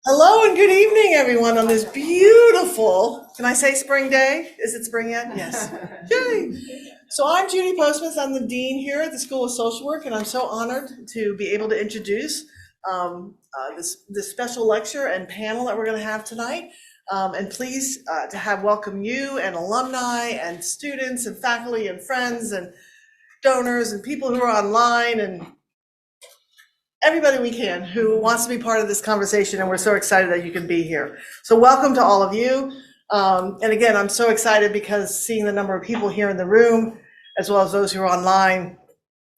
Hello and good evening, everyone, on this beautiful, can I say spring day? Is it spring yet? Yes. Yay. So I'm Judy Postmas. I'm the dean here at the School of Social Work, and I'm so honored to be able to introduce this special lecture and panel that we're going to have tonight. And pleased to welcome you and alumni and students and faculty and friends and donors and people who are online and everybody we can who wants to be part of this conversation, and we're so excited that you can be here. So welcome to all of you. And again, I'm so excited because seeing the number of people here in the room, as well as those who are online,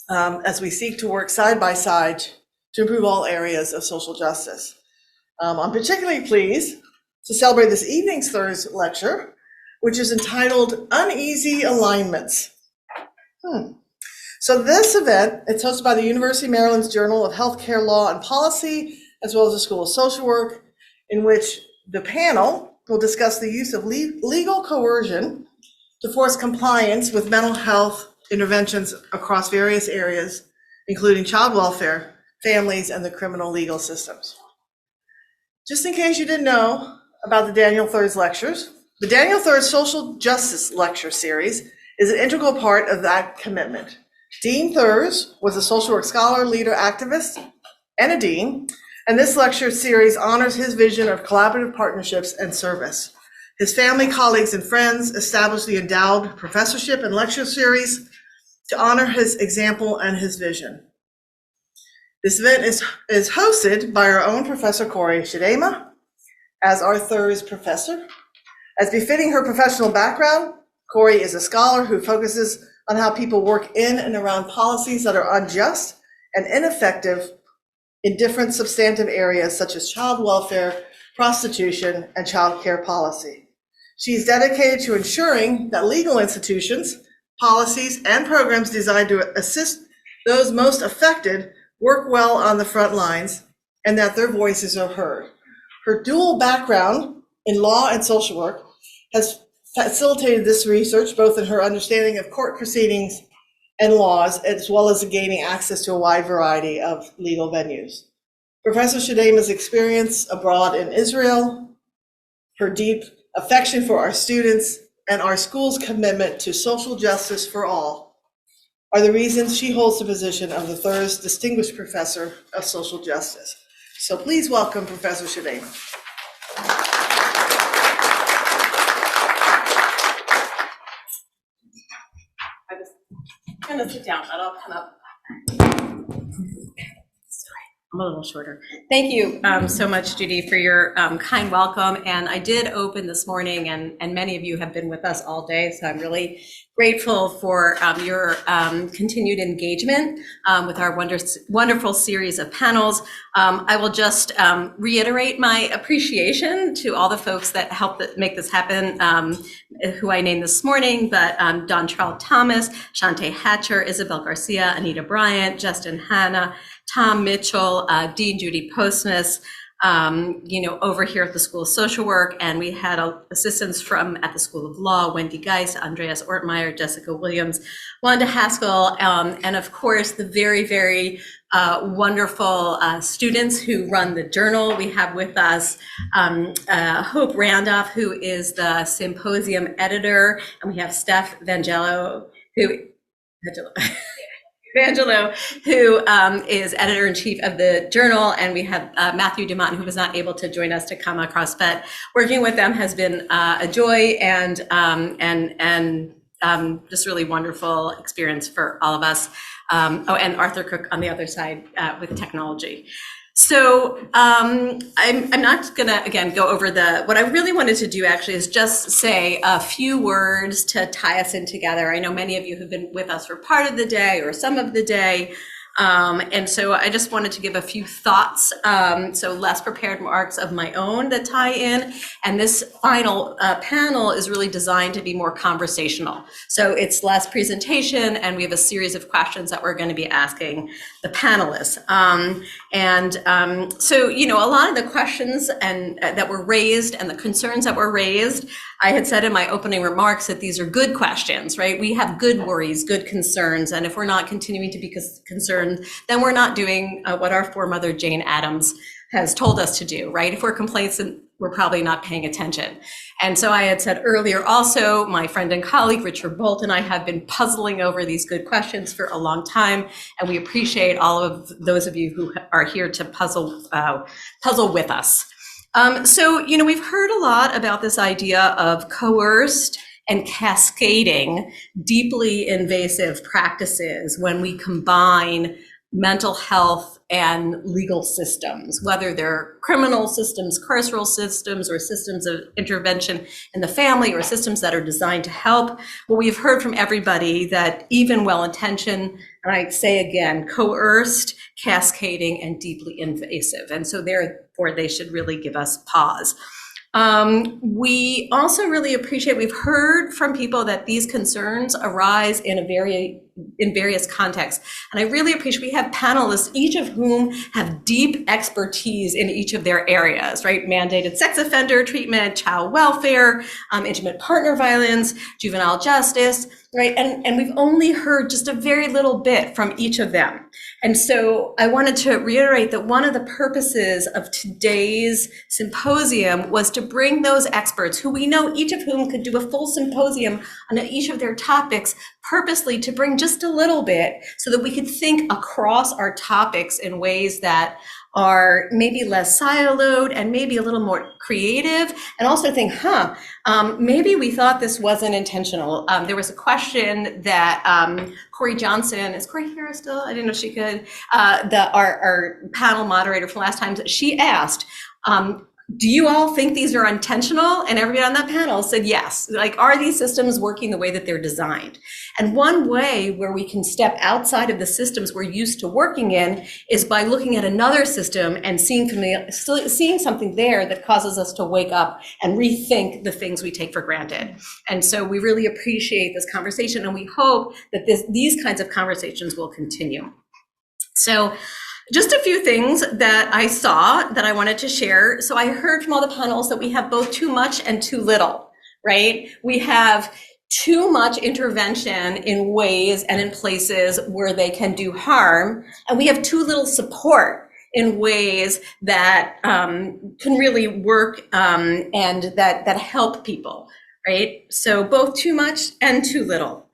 as we seek to work side by side to improve all areas of social justice. I'm particularly pleased to celebrate this evening's Thursz lecture, which is entitled Uneasy Alignments. So this event, it's hosted by the University of Maryland's Journal of Healthcare Law and Policy, as well as the School of Social Work, in which the panel will discuss the use of legal coercion to force compliance with mental health interventions across various areas, including child welfare, families, and the criminal legal systems. Just in case you didn't know about the Daniel Thursz lectures, the Daniel Thursz Social Justice Lecture Series is an integral part of that commitment. Dean Thursz was a social work scholar, leader, activist, and a dean, and this lecture series honors his vision of collaborative partnerships and service. His family, colleagues, and friends established the endowed professorship and lecture series to honor his example and his vision. This event is hosted by our own Professor Corey Shadema as our Thursz professor. As befitting her professional background, Corey is a scholar who focuses on how people work in and around policies that are unjust and ineffective in different substantive areas such as child welfare, prostitution, and child care policy. She is dedicated to ensuring that legal institutions, policies, and programs designed to assist those most affected work well on the front lines and that their voices are heard. Her dual background in law and social work has facilitated this research, both in her understanding of court proceedings and laws, as well as gaining access to a wide variety of legal venues. Professor Shadema's experience abroad in Israel, her deep affection for our students, and our school's commitment to social justice for all are the reasons she holds the position of the Thursz Distinguished Professor of Social Justice. So please welcome Professor Shadema. I'm gonna sit down, but I'll come up. Sorry, I'm a little shorter. Thank you so much, Judy, for your kind welcome. And I did open this morning, and many of you have been with us all day, so I'm really grateful for your continued engagement with our wonderful series of panels. I will just reiterate my appreciation to all the folks that helped make this happen, who I named this morning, but Don Charles Thomas, Shante Hatcher, Isabel Garcia, Anita Bryant, Justin Hanna, Tom Mitchell, Dean Judy Postmas, over here at the School of Social Work, and we had assistants from at the School of Law, Wendy Geis, Andreas Ortmeyer, Jessica Williams, Wanda Haskell, and of course the very, very wonderful students who run the journal. We have with us Hope Randolph, who is the symposium editor, and we have Steph Vangelo, who is editor-in-chief of the journal, and we have Matthew Dumont, who was not able to join us to come across, but working with them has been a joy and just really wonderful experience for all of us. And Arthur Cook on the other side with technology. So I'm not gonna, again, go over what I really wanted to do actually is just say a few words to tie us in together. I know many of you have been with us for part of the day or some of the day. And so I just wanted to give a few thoughts, so less prepared remarks of my own that tie in. And this final panel is really designed to be more conversational. So it's less presentation, and we have a series of questions that we're going to be asking the panelists. So, a lot of the questions that were raised and the concerns that were raised, I had said in my opening remarks that these are good questions, right? We have good worries, good concerns. And if we're not continuing to be concerned, then we're not doing what our foremother Jane Addams has told us to do, right? If we're complacent, we're probably not paying attention. And so I had said earlier also, my friend and colleague, Richard Bolt, and I have been puzzling over these good questions for a long time. And we appreciate all of those of you who are here to puzzle with us. So, we've heard a lot about this idea of coerced and cascading deeply invasive practices when we combine mental health and legal systems, whether they're criminal systems, carceral systems, or systems of intervention in the family, or systems that are designed to help. Well, we've heard from everybody that even well-intentioned, and I say again, coerced, cascading, and deeply invasive. And so therefore, they should really give us pause. We also really appreciate, we've heard from people that these concerns arise in various contexts. And I really appreciate we have panelists, each of whom have deep expertise in each of their areas, right? Mandated sex offender treatment, child welfare, intimate partner violence, juvenile justice, right? And we've only heard just a very little bit from each of them. And so I wanted to reiterate that one of the purposes of today's symposium was to bring those experts, who we know each of whom could do a full symposium on each of their topics, purposely to bring just a little bit so that we could think across our topics in ways that are maybe less siloed and maybe a little more creative, and also think, maybe we thought this wasn't intentional. There was a question that Corey Johnson, is Corey here still? I didn't know she could, our panel moderator from last time, she asked, do you all think these are intentional? And everybody on that panel said yes. Like, are these systems working the way that they're designed? And one way where we can step outside of the systems we're used to working in is by looking at another system and seeing something there that causes us to wake up and rethink the things we take for granted. And so we really appreciate this conversation, and we hope that these kinds of conversations will continue. So, just a few things that I saw that I wanted to share. So I heard from all the panels that we have both too much and too little, right? We have too much intervention in ways and in places where they can do harm, and we have too little support in ways that can really work and that help people, right? So both too much and too little.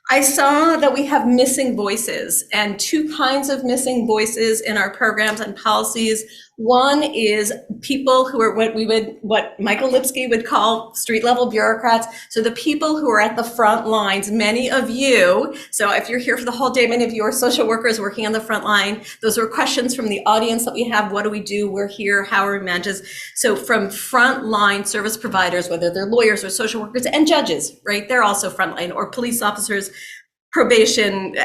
I saw that we have missing voices, and two kinds of missing voices in our programs and policies. One is people who are what Michael Lipsky would call street level bureaucrats. So the people who are at the front lines, many of you. So if you're here for the whole day, many of you are social workers working on the front line. Those are questions from the audience that we have. What do we do? We're here. How are we managed? So from frontline service providers, whether they're lawyers or social workers and judges, right? They're also frontline, or police officers, probation,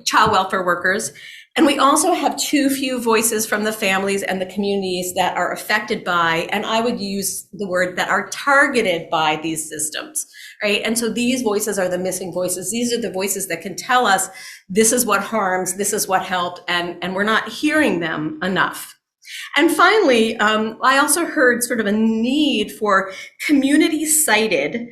child welfare workers. And we also have too few voices from the families and the communities that are affected by, and I would use the word, that are targeted by these systems, right? And so these voices are the missing voices. These are the voices that can tell us this is what harms, this is what helped, and we're not hearing them enough. And finally, I also heard sort of a need for community cited,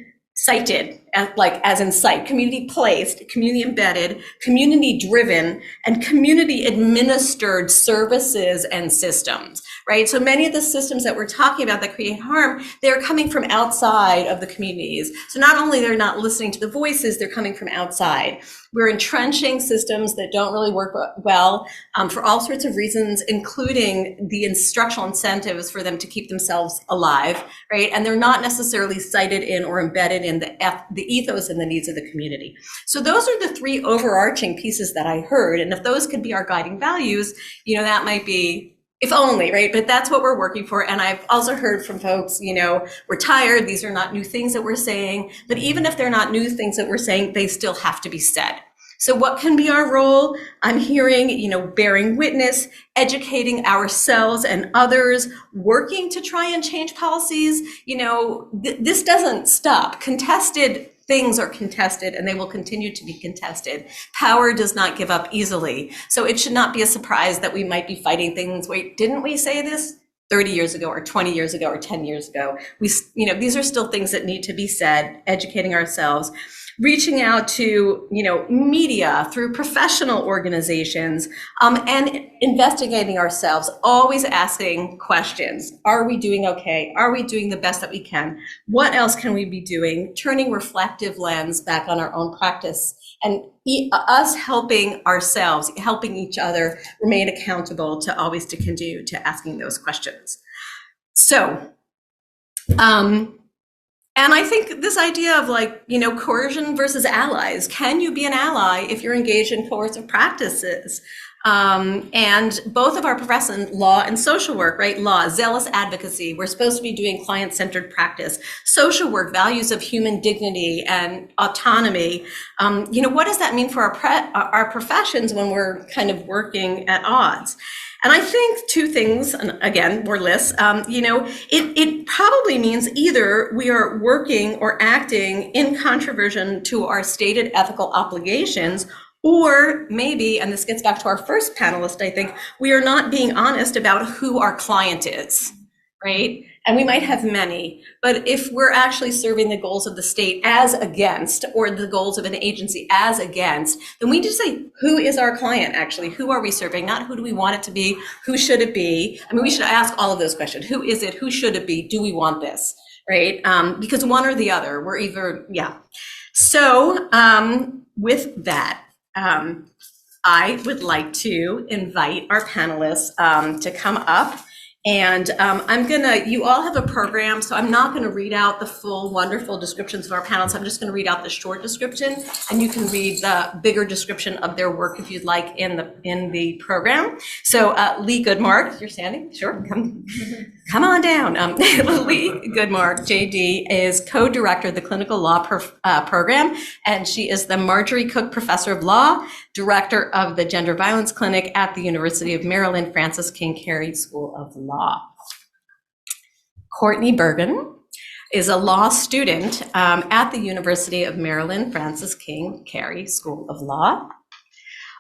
as in site, community placed, community embedded, community driven, and community administered services and systems, right? So many of the systems that we're talking about that create harm, they're coming from outside of the communities. So not only they're not listening to the voices, they're coming from outside. We're entrenching systems that don't really work well for all sorts of reasons, including the instructional incentives for them to keep themselves alive, right? And they're not necessarily cited in or embedded in the ethos and the needs of the community. So those are the three overarching pieces that I heard. And if those could be our guiding values, that might be, if only, right? But that's what we're working for. And I've also heard from folks, we're tired. These are not new things that we're saying. But even if they're not new things that we're saying, they still have to be said. So what can be our role? I'm hearing, bearing witness, educating ourselves and others, working to try and change policies. This doesn't stop. Contested things are contested, and they will continue to be contested. Power does not give up easily. So it should not be a surprise that we might be fighting things. Wait, didn't we say this 30 years ago or 20 years ago or 10 years ago? These are still things that need to be said, educating ourselves. reaching out to, media, through professional organizations, and investigating ourselves, always asking questions. Are we doing okay? Are we doing the best that we can? What else can we be doing? Turning reflective lens back on our own practice, and us helping ourselves, helping each other remain accountable to always to continue to asking those questions. So, and I think this idea of coercion versus allies. Can you be an ally if you're engaged in coercive practices? And both of our professions, law and social work, right? Law, zealous advocacy. We're supposed to be doing client-centered practice. Social work, values of human dignity and autonomy. What does that mean for our professions when we're kind of working at odds? And I think two things, and again, more lists, it probably means either we are working or acting in contravention to our stated ethical obligations, or maybe, and this gets back to our first panelist, I think, we are not being honest about who our client is, right? And we might have many, but if we're actually serving the goals of the state as against, or the goals of an agency as against, then we just say, who is our client actually? Who are we serving? Not who do we want it to be? Who should it be? I mean, we should ask all of those questions. Who is it? Who should it be? Do we want this, right? Because one or the other, we're either, yeah. So with that, I would like to invite our panelists to come up. And you all have a program, so I'm not gonna read out the full wonderful descriptions of our panels. I'm just gonna read out the short description, and you can read the bigger description of their work if you'd like in the program. So Lee Goodmark, you're standing? Sure, come on down. Lee Goodmark, JD, is co-director of the Clinical Law Program, and she is the Marjorie Cook Professor of Law, director of the Gender Violence Clinic at the University of Maryland Francis King Carey School of Law. Courtney Bergen is a law student at the University of Maryland Francis King Carey School of Law.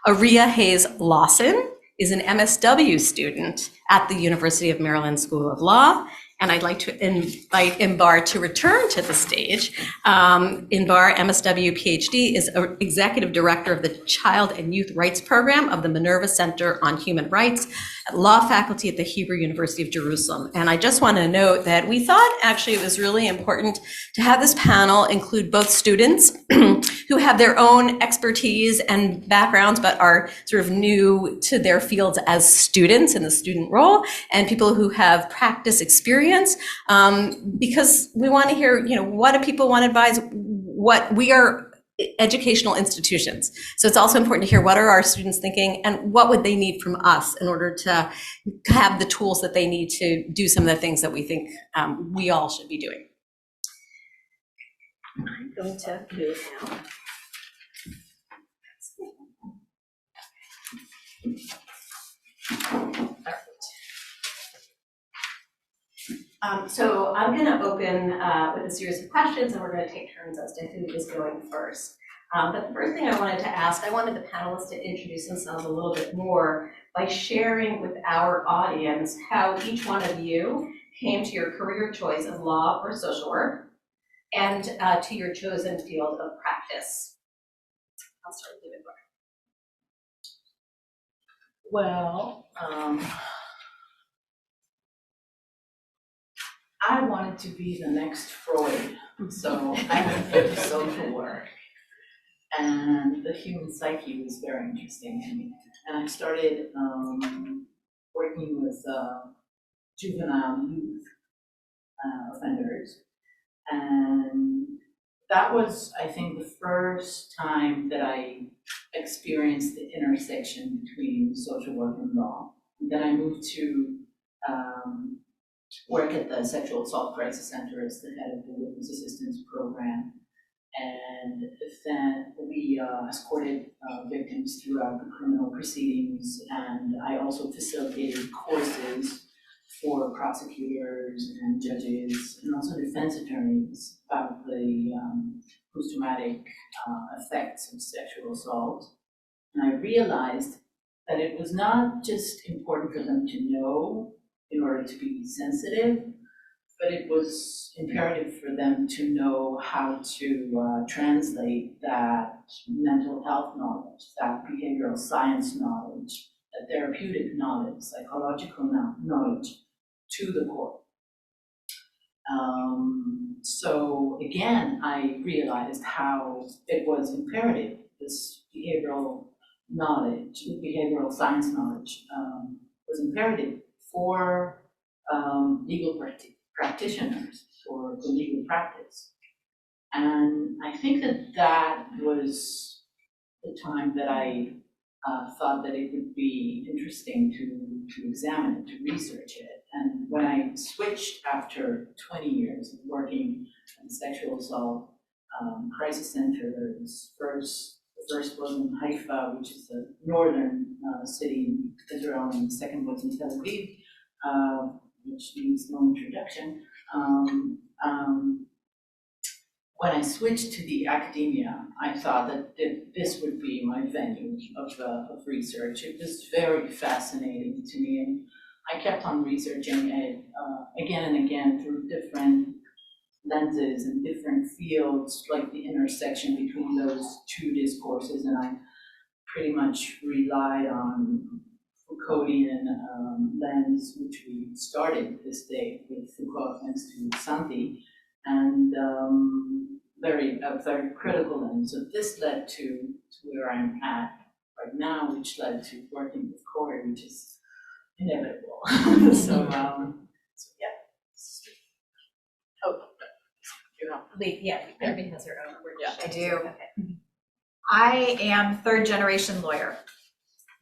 Aria Hayes Lawson is an MSW student at the University of Maryland School of Law. And I'd like to invite Imbar to return to the stage. Imbar, MSW PhD, is Executive Director of the Child and Youth Rights Program of the Minerva Center on Human Rights, law faculty at the Hebrew University of Jerusalem. And I just want to note that we thought actually it was really important to have this panel include both students who have their own expertise and backgrounds, but are sort of new to their fields as students in the student role, and people who have practice experience, because we want to hear, what do people want to advise? What we are educational institutions. So it's also important to hear what are our students thinking and what would they need from us in order to have the tools that they need to do some of the things that we think we all should be doing. I'm going to move now. So I'm going to open with a series of questions, and we're going to take turns as to who is going first. But the first thing I wanted to ask, I wanted the panelists to introduce themselves a little bit more by sharing with our audience how each one of you came to your career choice of law or social work, and to your chosen field of practice. I'll start with you, Imbar. Well, I wanted to be the next Freud, so I went into social work, and the human psyche was very interesting to me. And I started working with juvenile youth offenders, and that was, I think, the first time that I experienced the intersection between social work and law. And then I moved to work at the Sexual Assault Crisis Center as the head of the Witness Assistance Program. And then we escorted victims throughout the criminal proceedings, and I also facilitated courses for prosecutors and judges and also defense attorneys about the post-traumatic effects of sexual assault. And I realized that it was not just important for them to know in order to be sensitive, but it was imperative for them to know how to translate that mental health knowledge, that behavioral science knowledge, that therapeutic knowledge, psychological knowledge to the court. So again, I realized how it was imperative, this behavioral knowledge, behavioral science knowledge was imperative for legal practitioners, for the legal practice. And I think that that was the time that I thought that it would be interesting to examine it, to research it. And when I switched after 20 years of working at the sexual assault crisis centers, the first was in Haifa, which is a northern city in Israel, and the second was in Tel Aviv, which needs no introduction. When I switched to the academia, I thought that this would be my venue of research. It was very fascinating to me, and I kept on researching it again and again through different lenses and different fields, like the intersection between those two discourses, and I pretty much relied on Foucauldian lens, which we started this day with Foucault thanks to Santi, and a very critical lens. So this led to where I'm at right now, which led to working with Corey, which is inevitable. So yeah. Oh, you know. Lee, yeah, everybody has their own word. Yeah. I do. Okay. I am third generation lawyer,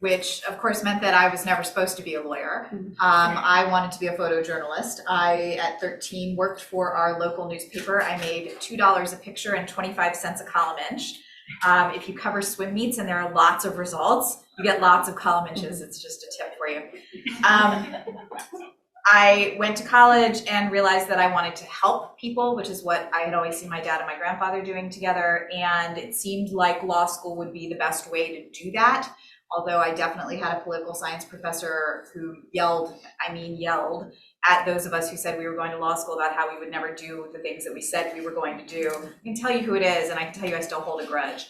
which of course meant that I was never supposed to be a lawyer. I wanted to be a photojournalist. I, at 13, worked for our local newspaper. I made $2 a picture and 25 cents a column inch. If you cover swim meets and there are lots of results, you get lots of column inches. It's just a tip for you. I went to college and realized that I wanted to help people, which is what I had always seen my dad and my grandfather doing together. And it seemed like law school would be the best way to do that. Although I definitely had a political science professor who yelled at those of us who said we were going to law school about how we would never do the things that we said we were going to do. I can tell you who it is, and I can tell you I still hold a grudge.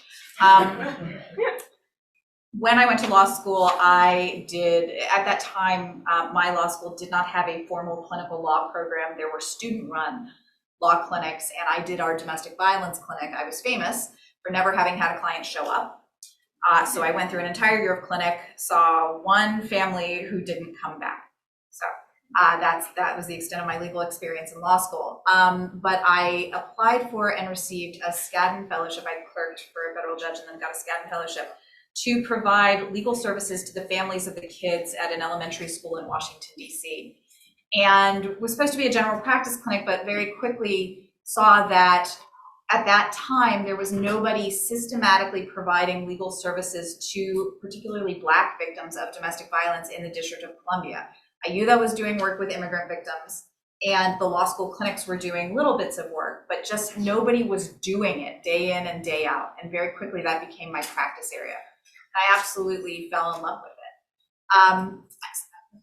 When I went to law school, at that time, my law school did not have a formal clinical law program. There were student-run law clinics, and I did our domestic violence clinic. I was famous for never having had a client show up. So I went through an entire year of clinic, saw one family who didn't come back. So that was the extent of my legal experience in law school. But I applied for and received a Skadden Fellowship. I clerked for a federal judge and then got a Skadden Fellowship to provide legal services to the families of the kids at an elementary school in Washington, D.C. And was supposed to be a general practice clinic, but very quickly saw that at that time, there was nobody systematically providing legal services to particularly Black victims of domestic violence in the District of Columbia. IUDA was doing work with immigrant victims, and the law school clinics were doing little bits of work, but just nobody was doing it day in and day out. And very quickly, that became my practice area. I absolutely fell in love with it.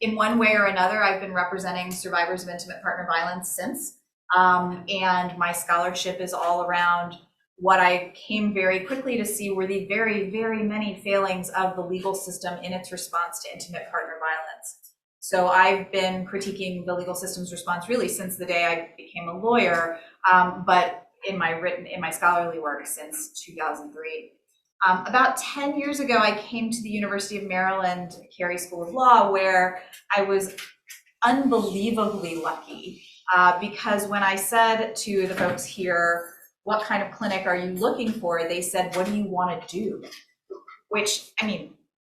In one way or another, I've been representing survivors of intimate partner violence since. And my scholarship is all around what I came very quickly to see were the very, very many failings of the legal system in its response to intimate partner violence. So I've been critiquing the legal system's response really since the day I became a lawyer, but in my scholarly work since 2003. About 10 years ago, I came to the University of Maryland Carey School of Law, where I was unbelievably lucky. Because when I said to the folks here, what kind of clinic are you looking for? They said, what do you want to do? Which, I mean,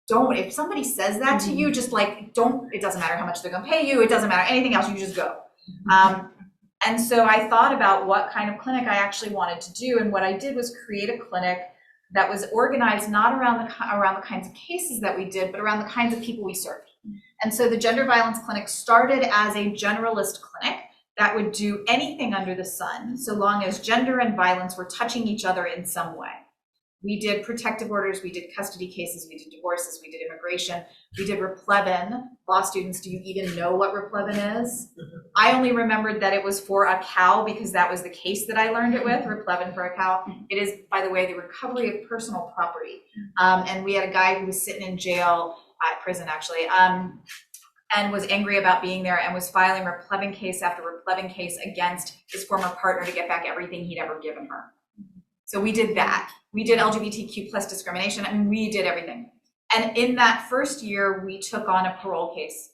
if somebody says that to you, just like, it doesn't matter how much they're going to pay you. It doesn't matter anything else. You just go. And so I thought about what kind of clinic I actually wanted to do. And what I did was create a clinic that was organized not around the kinds of cases that we did, but around the kinds of people we served. And so the gender violence clinic started as a generalist clinic that would do anything under the sun, so long as gender and violence were touching each other in some way. We did protective orders, we did custody cases, we did divorces, we did immigration, we did replevin. Law students, do you even know what replevin is? I only remembered that it was for a cow because that was the case that I learned it with, replevin for a cow. It is, by the way, the recovery of personal property. And we had a guy who was sitting in jail, prison actually, and was angry about being there and was filing replevin case after replevin case against his former partner to get back everything he'd ever given her. So we did that. We did LGBTQ plus discrimination. I mean, we did everything. And in that first year, we took on a parole case.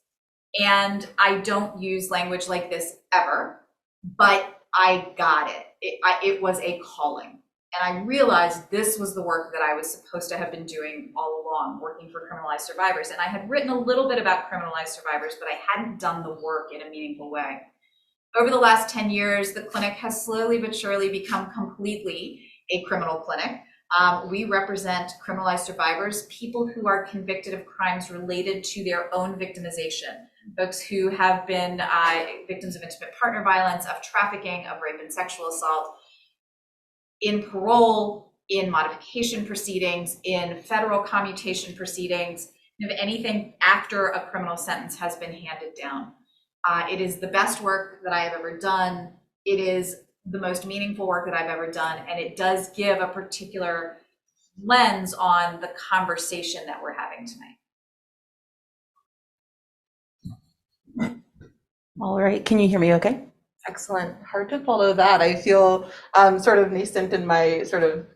And I don't use language like this ever, but I got it. It was a calling. And I realized this was the work that I was supposed to have been doing all along, working for criminalized survivors. And I had written a little bit about criminalized survivors, but I hadn't done the work in a meaningful way. Over the last 10 years, the clinic has slowly but surely become completely a criminal clinic. We represent criminalized survivors, people who are convicted of crimes related to their own victimization, folks who have been victims of intimate partner violence, of trafficking, of rape and sexual assault, in parole, in modification proceedings, in federal commutation proceedings, if anything after a criminal sentence has been handed down. It is the best work that I have ever done. It is the most meaningful work that I've ever done, and it does give a particular lens on the conversation that we're having tonight. All right, can you hear me okay? Excellent. Hard to follow that. I feel sort of nascent in my sort of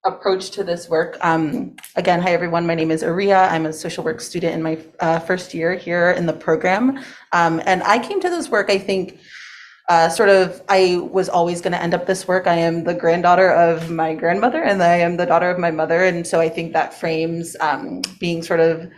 approach to this work. Again, hi everyone, my name is Aria. I'm a social work student in my first year here in the program. And I came to this work, I think, I was always going to end up this work. I am the granddaughter of my grandmother and I am the daughter of my mother. And so I think that frames being sort of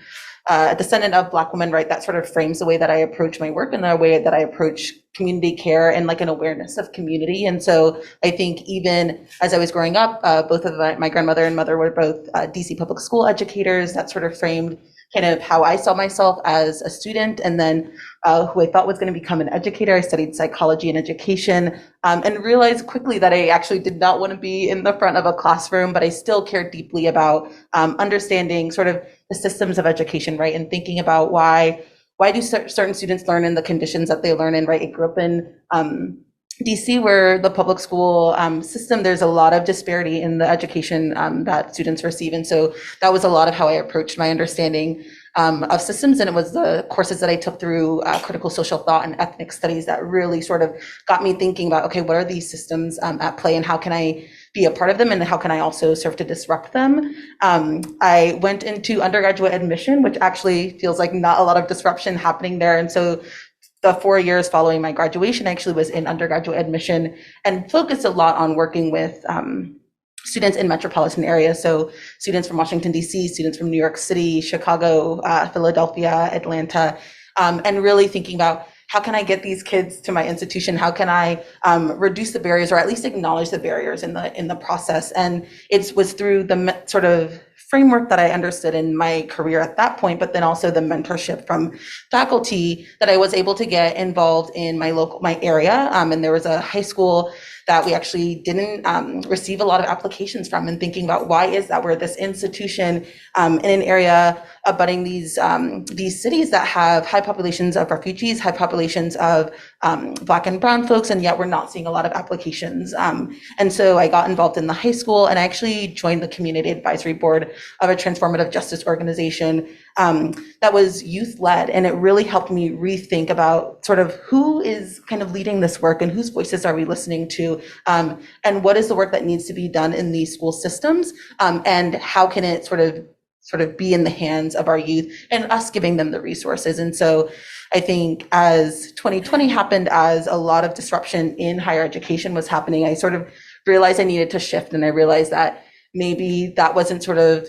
a descendant of Black women, right? That sort of frames the way that I approach my work and the way that I approach community care and like an awareness of community. And so I think even as I was growing up, both of my grandmother and mother were both DC public school educators. That sort of framed kind of how I saw myself as a student, and then who I thought was going to become an educator. I studied psychology and education, and realized quickly that I actually did not want to be in the front of a classroom, but I still cared deeply about understanding sort of the systems of education, right? And thinking about why do certain students learn in the conditions that they learn in, right? I grew up in DC, where the public school system, there's a lot of disparity in the education that students receive. And so that was a lot of how I approached my understanding of systems. And it was the courses that I took through critical social thought and ethnic studies that really sort of got me thinking about, okay, what are these systems at play and how can I be a part of them and how can I also serve to disrupt them? I went into undergraduate admission, which actually feels like not a lot of disruption happening there. And so the 4 years following my graduation, I actually was in undergraduate admission and focused a lot on working with students in metropolitan areas. So students from Washington, DC, students from New York City, Chicago, Philadelphia, Atlanta, and really thinking about how can I get these kids to my institution? How can I reduce the barriers or at least acknowledge the barriers in the process? And it was through the sort of framework that I understood in my career at that point, but then also the mentorship from faculty that I was able to get involved in my area. And there was a high school that we actually didn't receive a lot of applications from, and thinking about why is that we're this institution in an area abutting these cities that have high populations of refugees, high populations of Black and brown folks, and yet we're not seeing a lot of applications. And so I got involved in the high school and I actually joined the community advisory board of a transformative justice organization that was youth-led, and it really helped me rethink about sort of who is kind of leading this work and whose voices are we listening to, and what is the work that needs to be done in these school systems, and how can it sort of be in the hands of our youth and us giving them the resources. And so I think as 2020 happened, as a lot of disruption in higher education was happening, I sort of realized I needed to shift, and I realized that maybe that wasn't sort of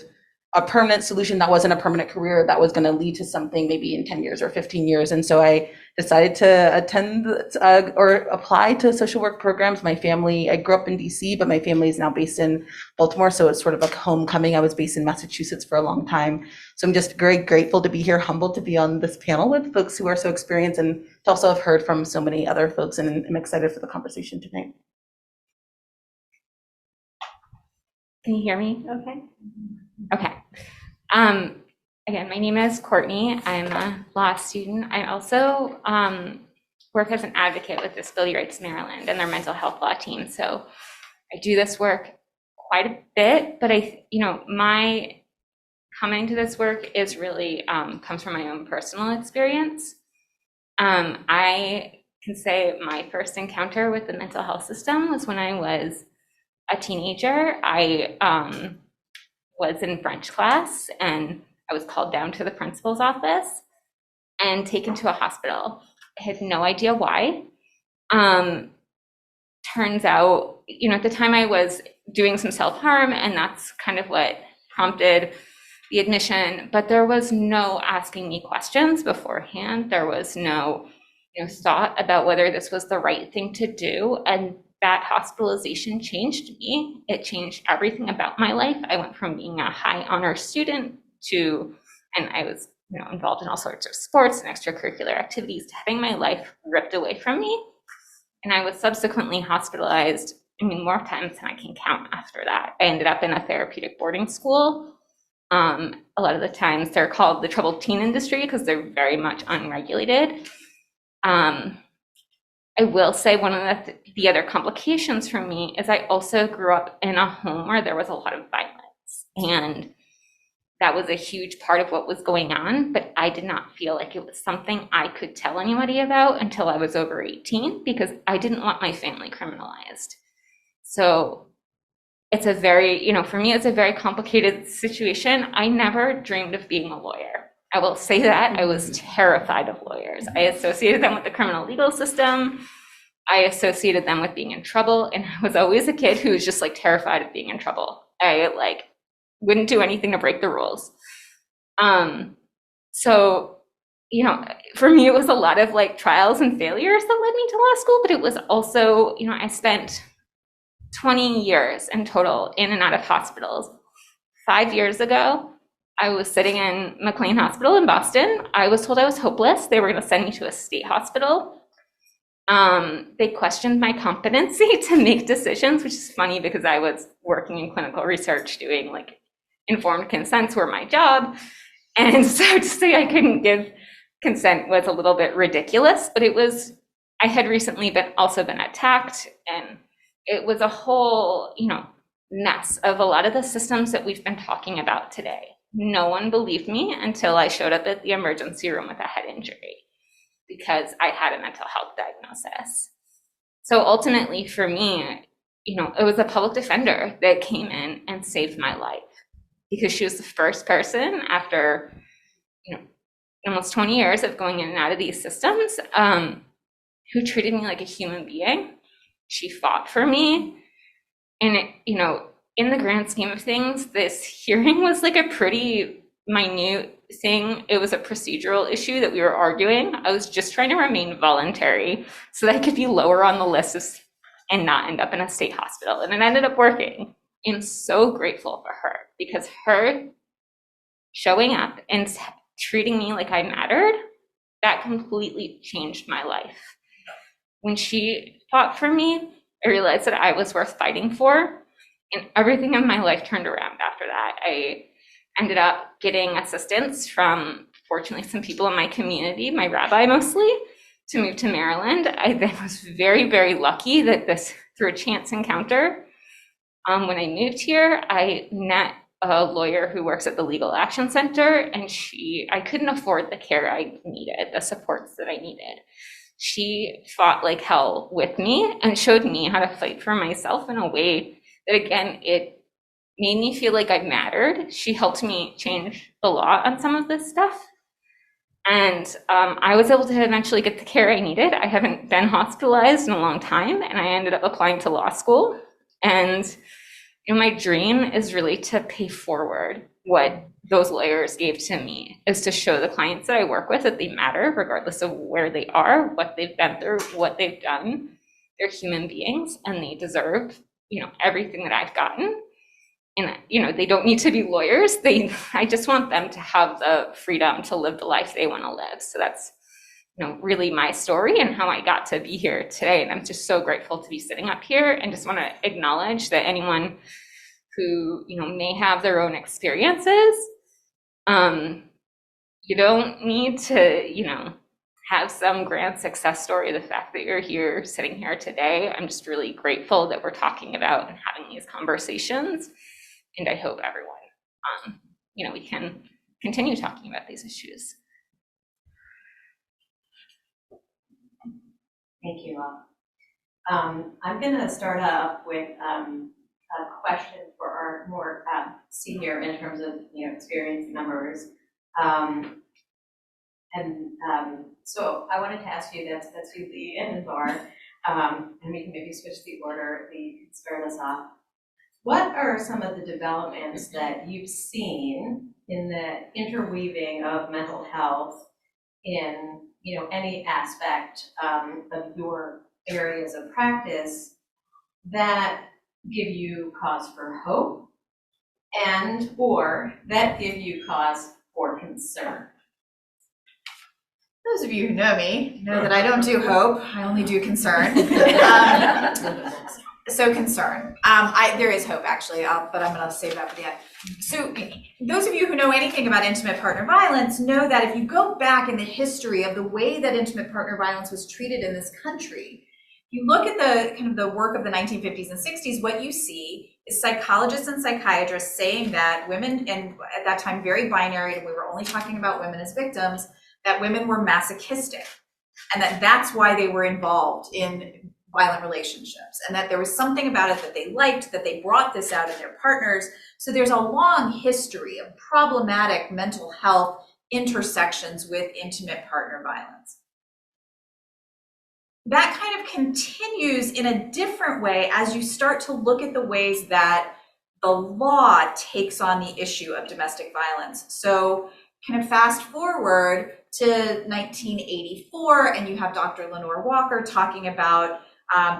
a permanent solution, that wasn't a permanent career that was going to lead to something maybe in 10 years or 15 years. And so I decided to attend or apply to social work programs. My family, I grew up in DC, but my family is now based in Baltimore. So it's sort of like homecoming. I was based in Massachusetts for a long time. So I'm just very grateful to be here, humbled to be on this panel with folks who are so experienced, and to also have heard from so many other folks, and I'm excited for the conversation tonight. Can you hear me okay? Okay. Again, my name is Courtney. I'm a law student. I also work as an advocate with Disability Rights Maryland and their mental health law team. So I do this work quite a bit, but my coming to this work is really comes from my own personal experience. I can say my first encounter with the mental health system was when I was a teenager. I was in French class and I was called down to the principal's office and taken to a hospital. I had no idea why. Turns out, at the time I was doing some self-harm, and that's kind of what prompted the admission, but there was no asking me questions beforehand. There was no thought about whether this was the right thing to do. And that hospitalization changed me. It changed everything about my life. I went from being a high honor student and I was involved in all sorts of sports and extracurricular activities, to having my life ripped away from me. And I was subsequently hospitalized, more times than I can count after that. I ended up in a therapeutic boarding school. A lot of the times they're called the troubled teen industry because they're very much unregulated. I will say one of the other complications for me is I also grew up in a home where there was a lot of violence, and that was a huge part of what was going on, but I did not feel like it was something I could tell anybody about until I was over 18, because I didn't want my family criminalized. So it's a very, for me, it's a very complicated situation. I never dreamed of being a lawyer. I will say that. I was terrified of lawyers. I associated them with the criminal legal system. I associated them with being in trouble. And I was always a kid who was just terrified of being in trouble. I wouldn't do anything to break the rules. So, for me, it was a lot of trials and failures that led me to law school, but it was also, I spent 20 years in total in and out of hospitals. 5 years ago, I was sitting in McLean Hospital in Boston. I was told I was hopeless. They were going to send me to a state hospital. They questioned my competency to make decisions, which is funny because I was working in clinical research doing informed consents were my job. And so to say I couldn't give consent was a little bit ridiculous, but I had recently also been attacked, and it was a whole, mess of a lot of the systems that we've been talking about today. No one believed me until I showed up at the emergency room with a head injury because I had a mental health diagnosis. So ultimately for me, it was a public defender that came in and saved my life, because she was the first person after, almost 20 years of going in and out of these systems, who treated me like a human being. She fought for me. And in the grand scheme of things, this hearing was a pretty minute thing. It was a procedural issue that we were arguing. I was just trying to remain voluntary so that I could be lower on the list and not end up in a state hospital. And it ended up working. I'm so grateful for her, because her showing up and treating me like I mattered, that completely changed my life. When she fought for me, I realized that I was worth fighting for, and everything in my life turned around after that. I ended up getting assistance from, fortunately, some people in my community, my rabbi mostly, to move to Maryland. I then was very, very lucky that through a chance encounter, when I moved here, I met a lawyer who works at the Legal Action Center, and I couldn't afford the care I needed, the supports that I needed. She fought like hell with me and showed me how to fight for myself in a way that, again, it made me feel like I mattered. She helped me change the law on some of this stuff. And I was able to eventually get the care I needed. I haven't been hospitalized in a long time, and I ended up applying to law school. And my dream is really to pay forward what those lawyers gave to me, is to show the clients that I work with that they matter, regardless of where they are, what they've been through, what they've done. They're human beings, and they deserve, everything that I've gotten. And, they don't need to be lawyers. I just want them to have the freedom to live the life they want to live. So that's, really my story and how I got to be here today. And I'm just so grateful to be sitting up here, and just want to acknowledge that anyone who, may have their own experiences. You don't need to, have some grand success story. The fact that you're here, sitting here today, I'm just really grateful that we're talking about and having these conversations. And I hope everyone, we can continue talking about these issues. Thank you all. I'm going to start up with a question for our more senior in terms of experienced members. So I wanted to ask you, that's you, Lee and Bar, and we can maybe switch the order. Lee can start us off. What are some of the developments that you've seen in the interweaving of mental health in any aspect of your areas of practice that give you cause for hope and or that give you cause for concern? Those of you who know me know that I don't do hope, I only do concern. So concern. There is hope actually, but I'm gonna save that for the end. So those of you who know anything about intimate partner violence know that if you go back in the history of the way that intimate partner violence was treated in this country, you look at the kind of the work of the 1950s and 60s, what you see is psychologists and psychiatrists saying that women, and at that time very binary, and we were only talking about women as victims, that women were masochistic, and that's why they were involved in violent relationships, and that there was something about it that they liked, that they brought this out in their partners. So there's a long history of problematic mental health intersections with intimate partner violence. That kind of continues in a different way as you start to look at the ways that the law takes on the issue of domestic violence. So kind of fast forward to 1984, and you have Dr. Lenore Walker talking about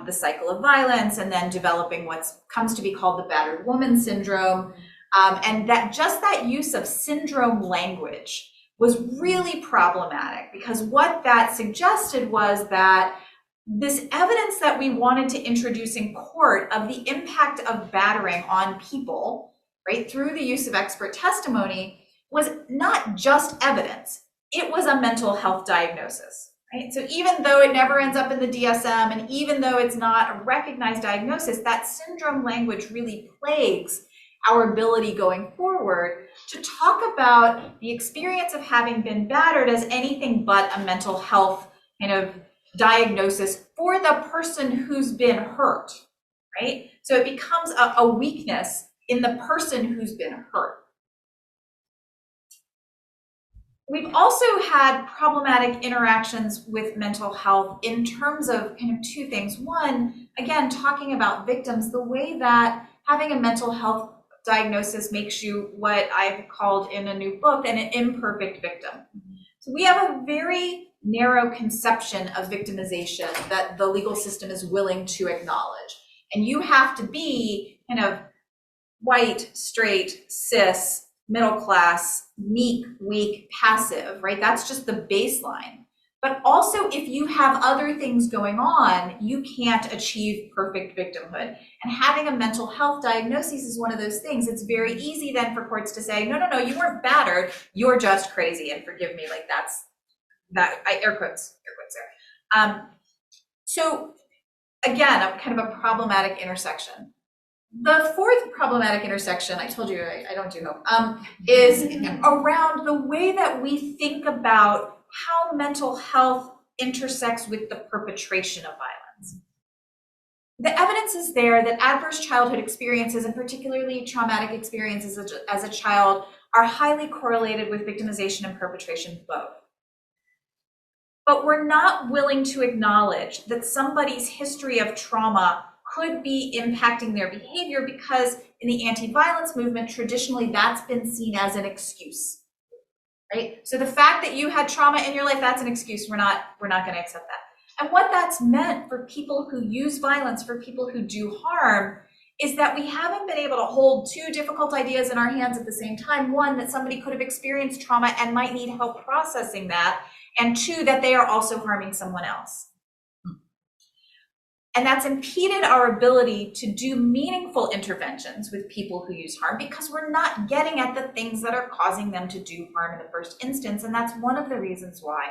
the cycle of violence, and then developing what comes to be called the battered woman syndrome. And that just that use of syndrome language was really problematic, because what that suggested was that this evidence that we wanted to introduce in court of the impact of battering on people, right, through the use of expert testimony, was not just evidence, it was a mental health diagnosis, right? So even though it never ends up in the DSM, and even though it's not a recognized diagnosis, that syndrome language really plagues our ability going forward to talk about the experience of having been battered as anything but a mental health kind of diagnosis for the person who's been hurt, right? So it becomes a weakness in the person who's been hurt. We've also had problematic interactions with mental health in terms of kind of two things. One, again, talking about victims, the way that having a mental health diagnosis makes you what I've called in a new book an imperfect victim. So we have a very narrow conception of victimization that the legal system is willing to acknowledge. And you have to be kind of white, straight, cis, middle class, meek, weak, passive, right? That's just the baseline. But also, if you have other things going on, you can't achieve perfect victimhood. And having a mental health diagnosis is one of those things. It's very easy then for courts to say, no, you weren't battered, you're just crazy. And forgive me, like air quotes there. So again, a kind of a problematic intersection. The fourth problematic intersection, I told you I don't do hope, is around the way that we think about how mental health intersects with the perpetration of violence. The evidence is there that adverse childhood experiences, and particularly traumatic experiences as a child, are highly correlated with victimization and perpetration both. But we're not willing to acknowledge that somebody's history of trauma could be impacting their behavior, because in the anti-violence movement, traditionally that's been seen as an excuse, right? So the fact that you had trauma in your life, that's an excuse. We're not going to accept that. And what that's meant for people who use violence, for people who do harm, is that we haven't been able to hold two difficult ideas in our hands at the same time. One, that somebody could have experienced trauma and might need help processing that. And two, that they are also harming someone else. And that's impeded our ability to do meaningful interventions with people who use harm because we're not getting at the things that are causing them to do harm in the first instance. And that's one of the reasons why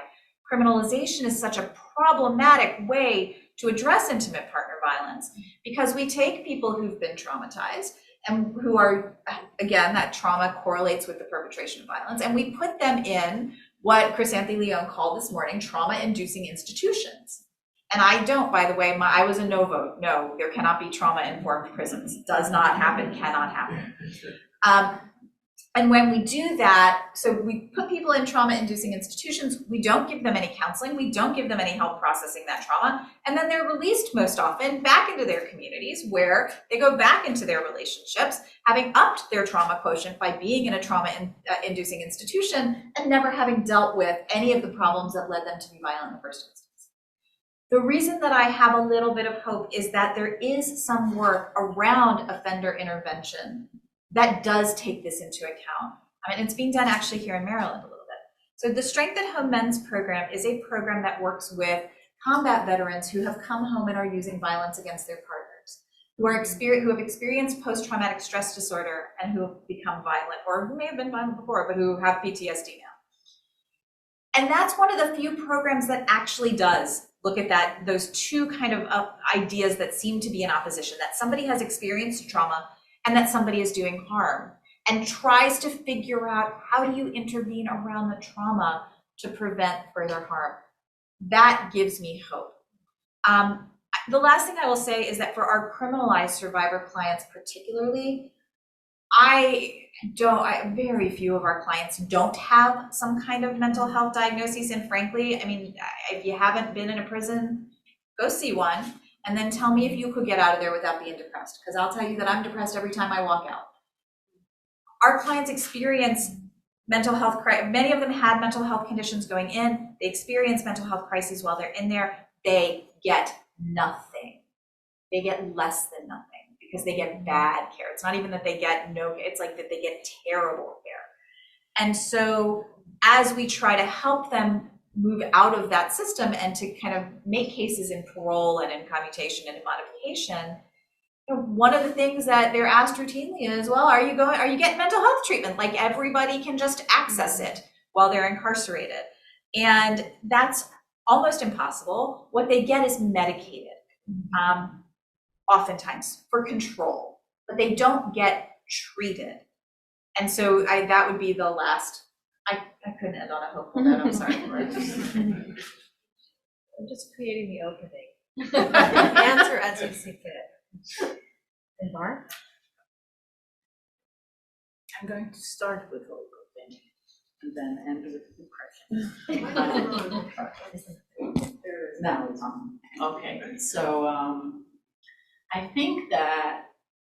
criminalization is such a problematic way to address intimate partner violence, because we take people who've been traumatized and who are, again, that trauma correlates with the perpetration of violence, and we put them in what Chrysanthi Leon called this morning trauma-inducing institutions. And I don't, by the way, I was a no vote. No, there cannot be trauma-informed prisons. Does not happen, cannot happen. And when we do that, so we put people in trauma-inducing institutions, we don't give them any counseling, we don't give them any help processing that trauma, and then they're released most often back into their communities where they go back into their relationships, having upped their trauma quotient by being in a trauma-inducing institution and never having dealt with any of the problems that led them to be violent in the first instance. The reason that I have a little bit of hope is that there is some work around offender intervention that does take this into account. I mean, it's being done actually here in Maryland a little bit. So the Strength at Home Men's Program is a program that works with combat veterans who have come home and are using violence against their partners, who have experienced post-traumatic stress disorder and who have become violent, or who may have been violent before, but who have PTSD now. And that's one of the few programs that actually does look at that, those two kind of ideas that seem to be in opposition, that somebody has experienced trauma and that somebody is doing harm, and tries to figure out how do you intervene around the trauma to prevent further harm. That gives me hope. The last thing I will say is that for our criminalized survivor clients particularly, very few of our clients don't have some kind of mental health diagnoses. And frankly, I mean, if you haven't been in a prison, go see one and then tell me if you could get out of there without being depressed. Because I'll tell you that I'm depressed every time I walk out. Our clients experience mental health, many of them had mental health conditions going in. They experience mental health crises while they're in there. They get nothing. They get less than nothing, because they get bad care. It's not even that they get no, it's like that they get terrible care. And so as we try to help them move out of that system and to kind of make cases in parole and in commutation and in modification, one of the things that they're asked routinely is, well, are you getting mental health treatment? Like everybody can just access it while they're incarcerated. And that's almost impossible. What they get is medicated. Oftentimes for control, but they don't get treated. And so that would be the last, I couldn't end on a hopeful note, I'm sorry. I'm just creating the opening. Answer as you see fit. And Mark? I'm going to start with hope and then end with depression. Now it's on. Okay, so I think that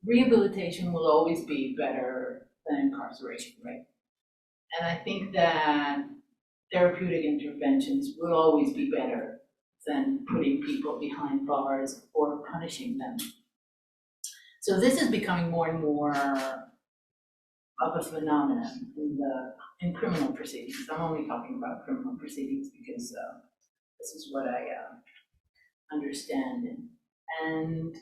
rehabilitation will always be better than incarceration, right? And I think that therapeutic interventions will always be better than putting people behind bars or punishing them. So this is becoming more and more of a phenomenon in criminal proceedings. I'm only talking about criminal proceedings because this is what I understand. And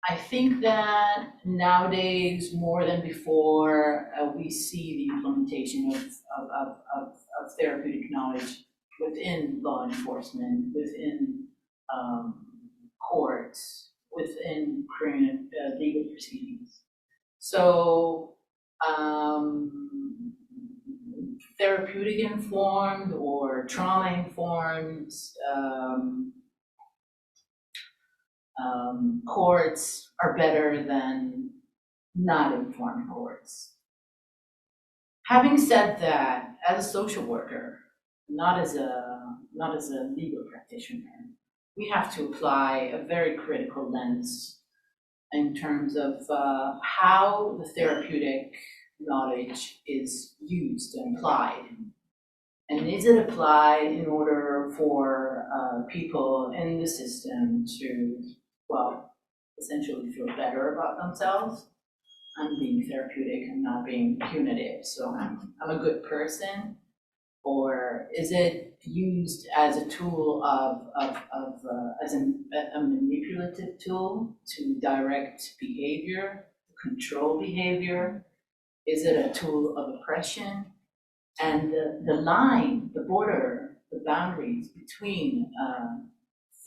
I think that nowadays, more than before, we see the implementation of therapeutic knowledge within law enforcement, within courts, within legal proceedings. So therapeutic informed or trauma informed courts are better than not informed courts. Having said that, as a social worker, not as a legal practitioner, we have to apply a very critical lens in terms of how the therapeutic knowledge is used and applied. And is it applied in order for people in the system to, well, essentially feel better about themselves? I'm being therapeutic, I'm not being punitive, so I'm a good person. Or is it used as a tool as a manipulative tool to direct behavior, control behavior? Is it a tool of oppression? And the line, the border, the boundaries between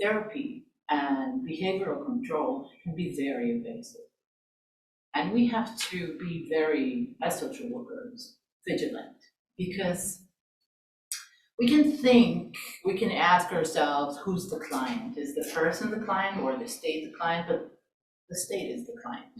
therapy and behavioral control can be very evasive. And we have to be very, as social workers, vigilant, because we can ask ourselves, who's the client? Is the person the client or the state the client? But the state is the client.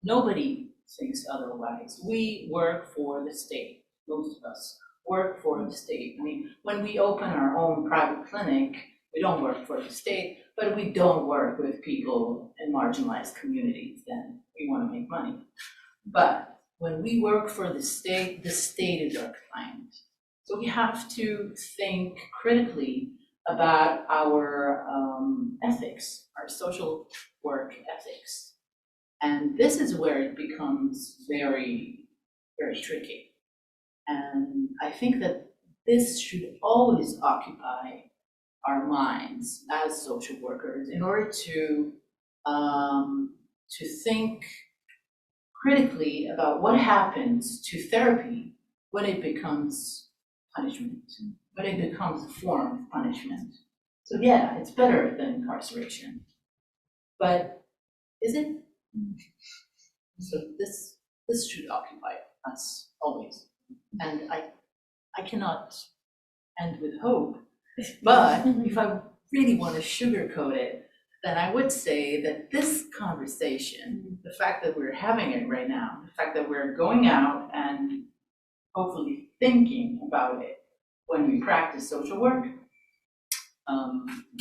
Nobody thinks otherwise. We work for the state. Most of us work for the state. I mean, when we open our own private clinic, we don't work for the state, but we don't work with people in marginalized communities, then we want to make money. But when we work for the state is our client. So we have to think critically about our ethics, our social work ethics. And this is where it becomes very, very tricky. And I think that this should always occupy our minds as social workers in order to think critically about what happens to therapy when it becomes punishment, when it becomes a form of punishment. So yeah, it's better than incarceration, but is it? So this should occupy us always. And I cannot end with hope, but if I really want to sugarcoat it, then I would say that this conversation, the fact that we're having it right now, the fact that we're going out and hopefully thinking about it when we practice social work,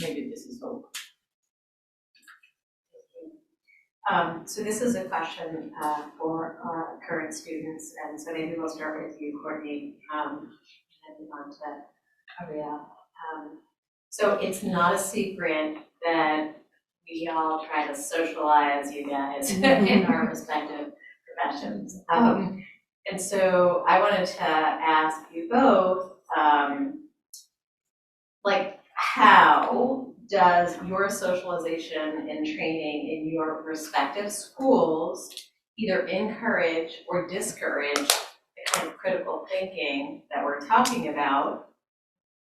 maybe this is hope. So this is a question for our current students, and so maybe we'll start with you, Courtney, and move on to Aria. So it's not a secret that we all try to socialize you guys in our respective professions. And so I wanted to ask you both, like, how does your socialization and training in your respective schools either encourage or discourage the kind of critical thinking that we're talking about,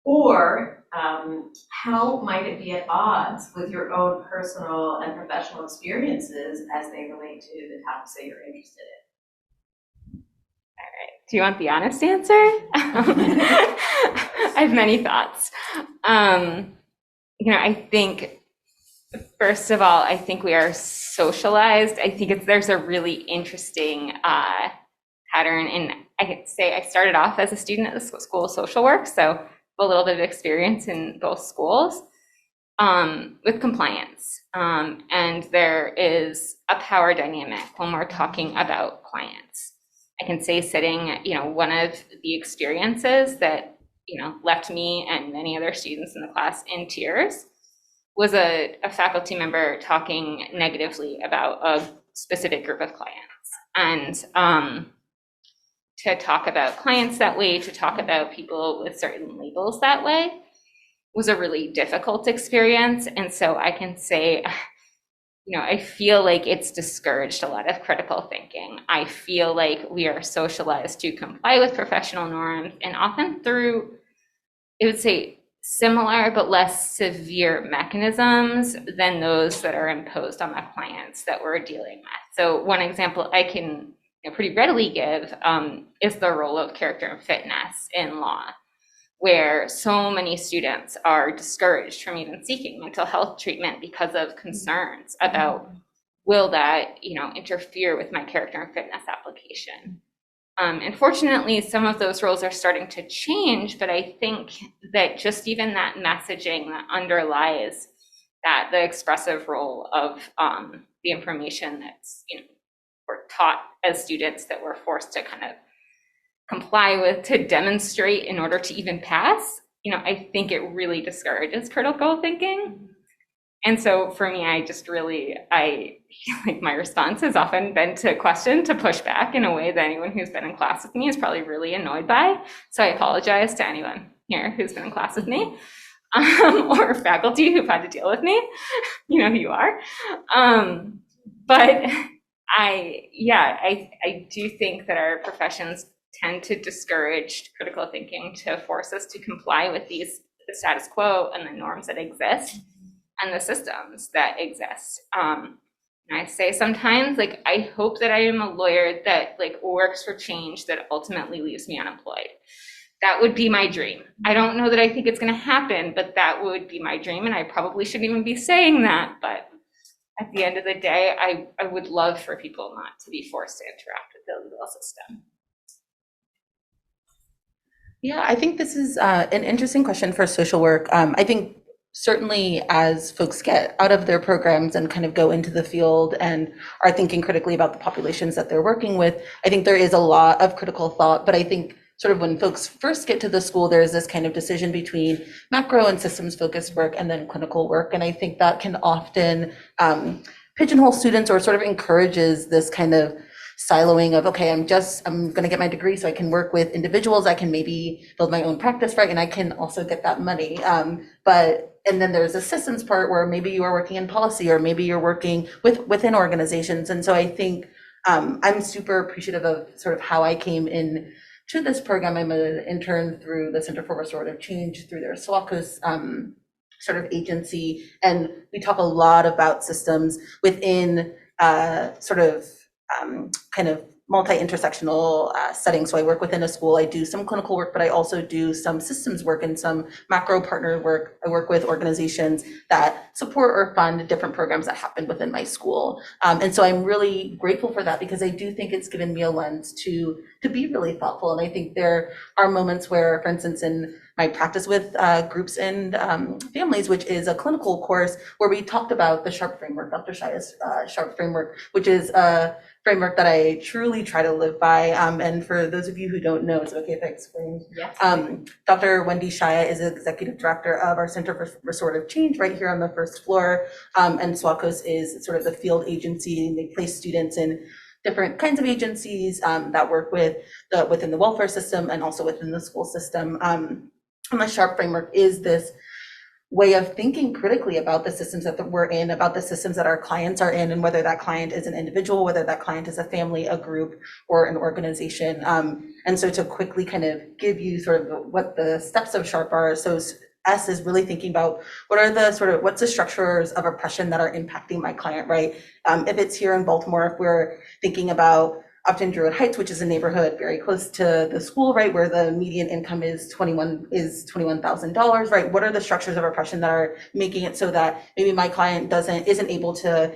or how might it be at odds with your own personal and professional experiences as they relate to the topics that you're interested in? Do you want the honest answer? I have many thoughts. I think, first of all, I think we are socialized. I think there's a really interesting pattern. And I could say I started off as a student at the School of Social Work, so a little bit of experience in both schools with compliance. And there is a power dynamic when we're talking about clients. I can say sitting, one of the experiences that, left me and many other students in the class in tears was a faculty member talking negatively about a specific group of clients. And to talk about clients that way, to talk about people with certain labels that way, was a really difficult experience. And so I can say, I feel like it's discouraged a lot of critical thinking. I feel like we are socialized to comply with professional norms, and often through, I would say, similar but less severe mechanisms than those that are imposed on the clients that we're dealing with. So one example I can pretty readily give is the role of character and fitness in law, where so many students are discouraged from even seeking mental health treatment because of concerns about, will that, interfere with my character and fitness application? And fortunately, some of those roles are starting to change, but I think that just even that messaging that underlies that the expressive role of the information that's, we're taught as students that we're forced to kind of comply with, to demonstrate in order to even pass, I think it really discourages critical thinking. And so for me, I feel like my response has often been to question, to push back in a way that anyone who's been in class with me is probably really annoyed by. So I apologize to anyone here who's been in class with me, or faculty who've had to deal with me. You know who you are. But I do think that our professions tend to discourage critical thinking, to force us to comply with the status quo and the norms that exist and the systems that exist. And I say sometimes, like, I hope that I am a lawyer that like works for change that ultimately leaves me unemployed. That would be my dream. I don't know that I think it's going to happen, but that would be my dream. And I probably shouldn't even be saying that. But at the end of the day, I would love for people not to be forced to interact with the legal system. Yeah, I think this is an interesting question for social work. I think certainly as folks get out of their programs and kind of go into the field and are thinking critically about the populations that they're working with, I think there is a lot of critical thought. But I think sort of when folks first get to the school, there's this kind of decision between macro and systems focused work and then clinical work. And I think that can often pigeonhole students, or sort of encourages this kind of siloing of, okay, I'm going to get my degree so I can work with individuals, I can maybe build my own practice, right? And I can also get that money. And then there's a systems part where maybe you are working in policy, or maybe you're working within organizations. And so I think I'm super appreciative of sort of how I came in to this program. I'm an intern through the Center for Restorative Change, through their SWACOS sort of agency. And we talk a lot about systems within sort of kind of multi-intersectional settings. So I work within a school, I do some clinical work, but I also do some systems work and some macro partner work. I work with organizations that support or fund different programs that happen within my school. And so I'm really grateful for that, because I do think it's given me a lens to be really thoughtful. And I think there are moments where, for instance, in my practice with groups and families, which is a clinical course, where we talked about the SHARP framework, Dr. Shaya's SHARP framework, which is a framework that I truly try to live by. And for those of you who don't know, it's okay if I explain. Yes. Dr. Wendy Shaya is executive director of our Center for Restorative Change right here on the first floor. And SWACOS is sort of the field agency, and they place students in different kinds of agencies that work within the welfare system and also within the school system. And the SHARP framework is this way of thinking critically about the systems that we're in, about the systems that our clients are in, and whether that client is an individual, whether that client is a family, a group, or an organization. And so to quickly kind of give you sort of what the steps of SHARP are. So S is really thinking about what's the structures of oppression that are impacting my client, right? If it's here in Baltimore, if we're thinking about Upton Druid Heights, which is a neighborhood very close to the school, right, where the median income is $21,000, right? What are the structures of oppression that are making it so that maybe my client isn't able to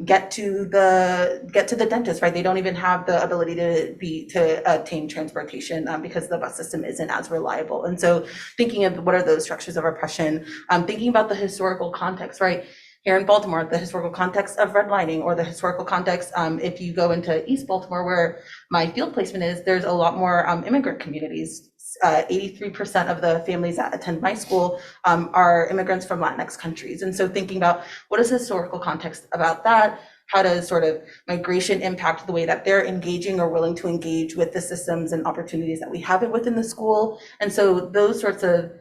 get to the dentist, right? They don't even have the ability to obtain transportation because the bus system isn't as reliable. And so thinking of what are those structures of oppression, thinking about the historical context, right? Here in Baltimore, the historical context of redlining, or the historical context, if you go into East Baltimore, where my field placement is, there's a lot more immigrant communities. 83% of the families that attend my school are immigrants from Latinx countries. And so thinking about what is the historical context about that, how does sort of migration impact the way that they're engaging or willing to engage with the systems and opportunities that we have within the school. And so those sorts of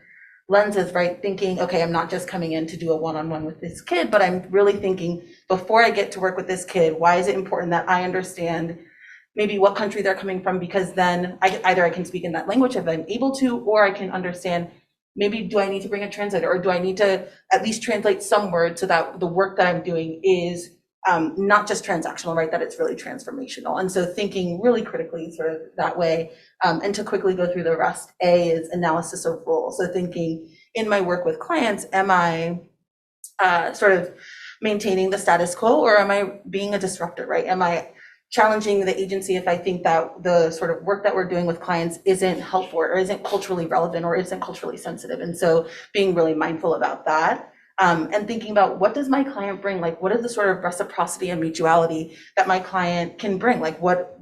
lenses, right? Thinking, okay, I'm not just coming in to do a one-on-one with this kid, but I'm really thinking, before I get to work with this kid, why is it important that I understand maybe what country they're coming from? Because then I can speak in that language if I'm able to, or I can understand, maybe do I need to bring a translator, or do I need to at least translate some words so that the work that I'm doing is not just transactional, right? That it's really transformational. And so thinking really critically sort of that way. And to quickly go through the rest, A is analysis of role. So thinking in my work with clients, am I sort of maintaining the status quo, or am I being a disruptor, right? Am I challenging the agency if I think that the sort of work that we're doing with clients isn't helpful, or isn't culturally relevant, or isn't culturally sensitive? And so being really mindful about that. And thinking about, what does my client bring? Like, what is the sort of reciprocity and mutuality that my client can bring? Like, what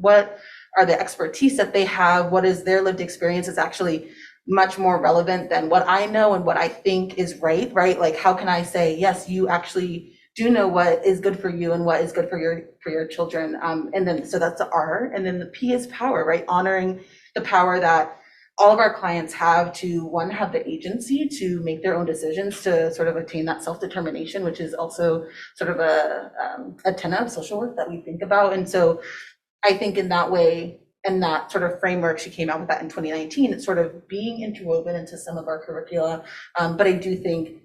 are the expertise that they have? What is their lived experience is actually much more relevant than what I know and what I think is right, right? Like, how can I say, yes, you actually do know what is good for you and what is good for your children. And then, so that's the R. And then the P is power, right? Honoring the power that all of our clients have to, one, have the agency to make their own decisions to sort of attain that self-determination, which is also sort of a tenet of social work that we think about. And so I think in that way, and that sort of framework, she came out with that in 2019, it's sort of being interwoven into some of our curricula. But I do think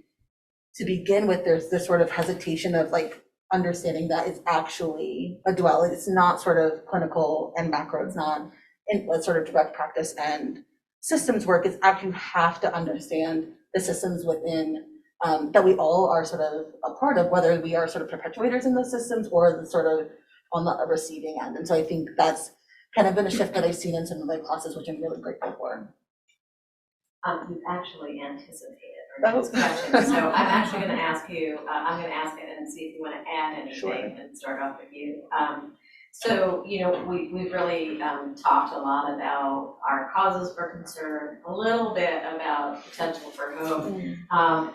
to begin with, there's this sort of hesitation of like understanding that it's actually a duality. It's not sort of clinical and macro. It's not in a sort of direct practice and systems work. It's actually, you have to understand the systems within that we all are sort of a part of, whether we are sort of perpetuators in those systems or the sort of on the receiving end. And so I think that's kind of been a shift that I've seen in some of my classes, which I'm really grateful for. You've actually anticipated our next question, so I'm actually going to ask you. I'm going to ask it and see if you want to add anything. Sure. And start off with you. So we've really talked a lot about our causes for concern, a little bit about potential for hope,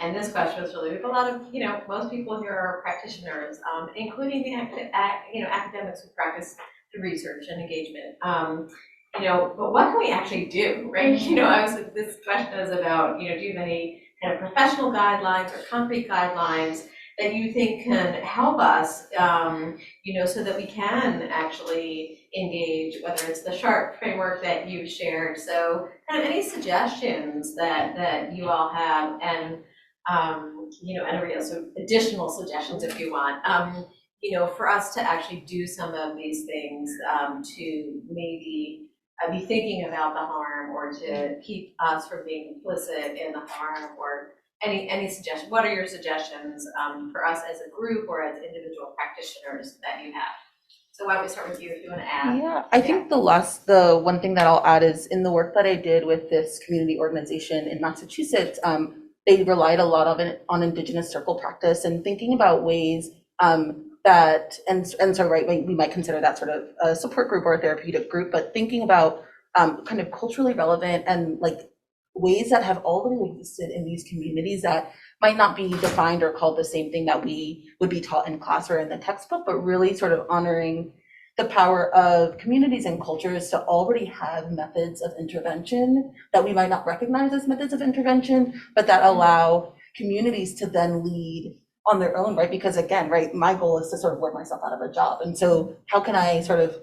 and this question was really with a lot of most people here are practitioners, including the academics who practice the research and engagement. But what can we actually do, right? This question is about, do you have any kind of professional guidelines or concrete guidelines that you think can help us, so that we can actually engage, whether it's the SHARP framework that you've shared. So kind of any suggestions that you all have, and, and so additional suggestions if you want, for us to actually do some of these things, to maybe be thinking about the harm, or to keep us from being complicit in the harm, or any suggestions. What are your suggestions for us as a group or as individual practitioners that you have? So why don't we start with you if you want to add? Yeah, I think the one thing that I'll add is in the work that I did with this community organization in Massachusetts, they relied a lot on Indigenous circle practice and thinking about ways that, and so right, we might consider that sort of a support group or a therapeutic group, but thinking about kind of culturally relevant and like ways that have already existed in these communities that might not be defined or called the same thing that we would be taught in class or in the textbook, but really sort of honoring the power of communities and cultures to already have methods of intervention that we might not recognize as methods of intervention, but that allow communities to then lead on their own, right? Because again, right, my goal is to sort of work myself out of a job. And so how can I sort of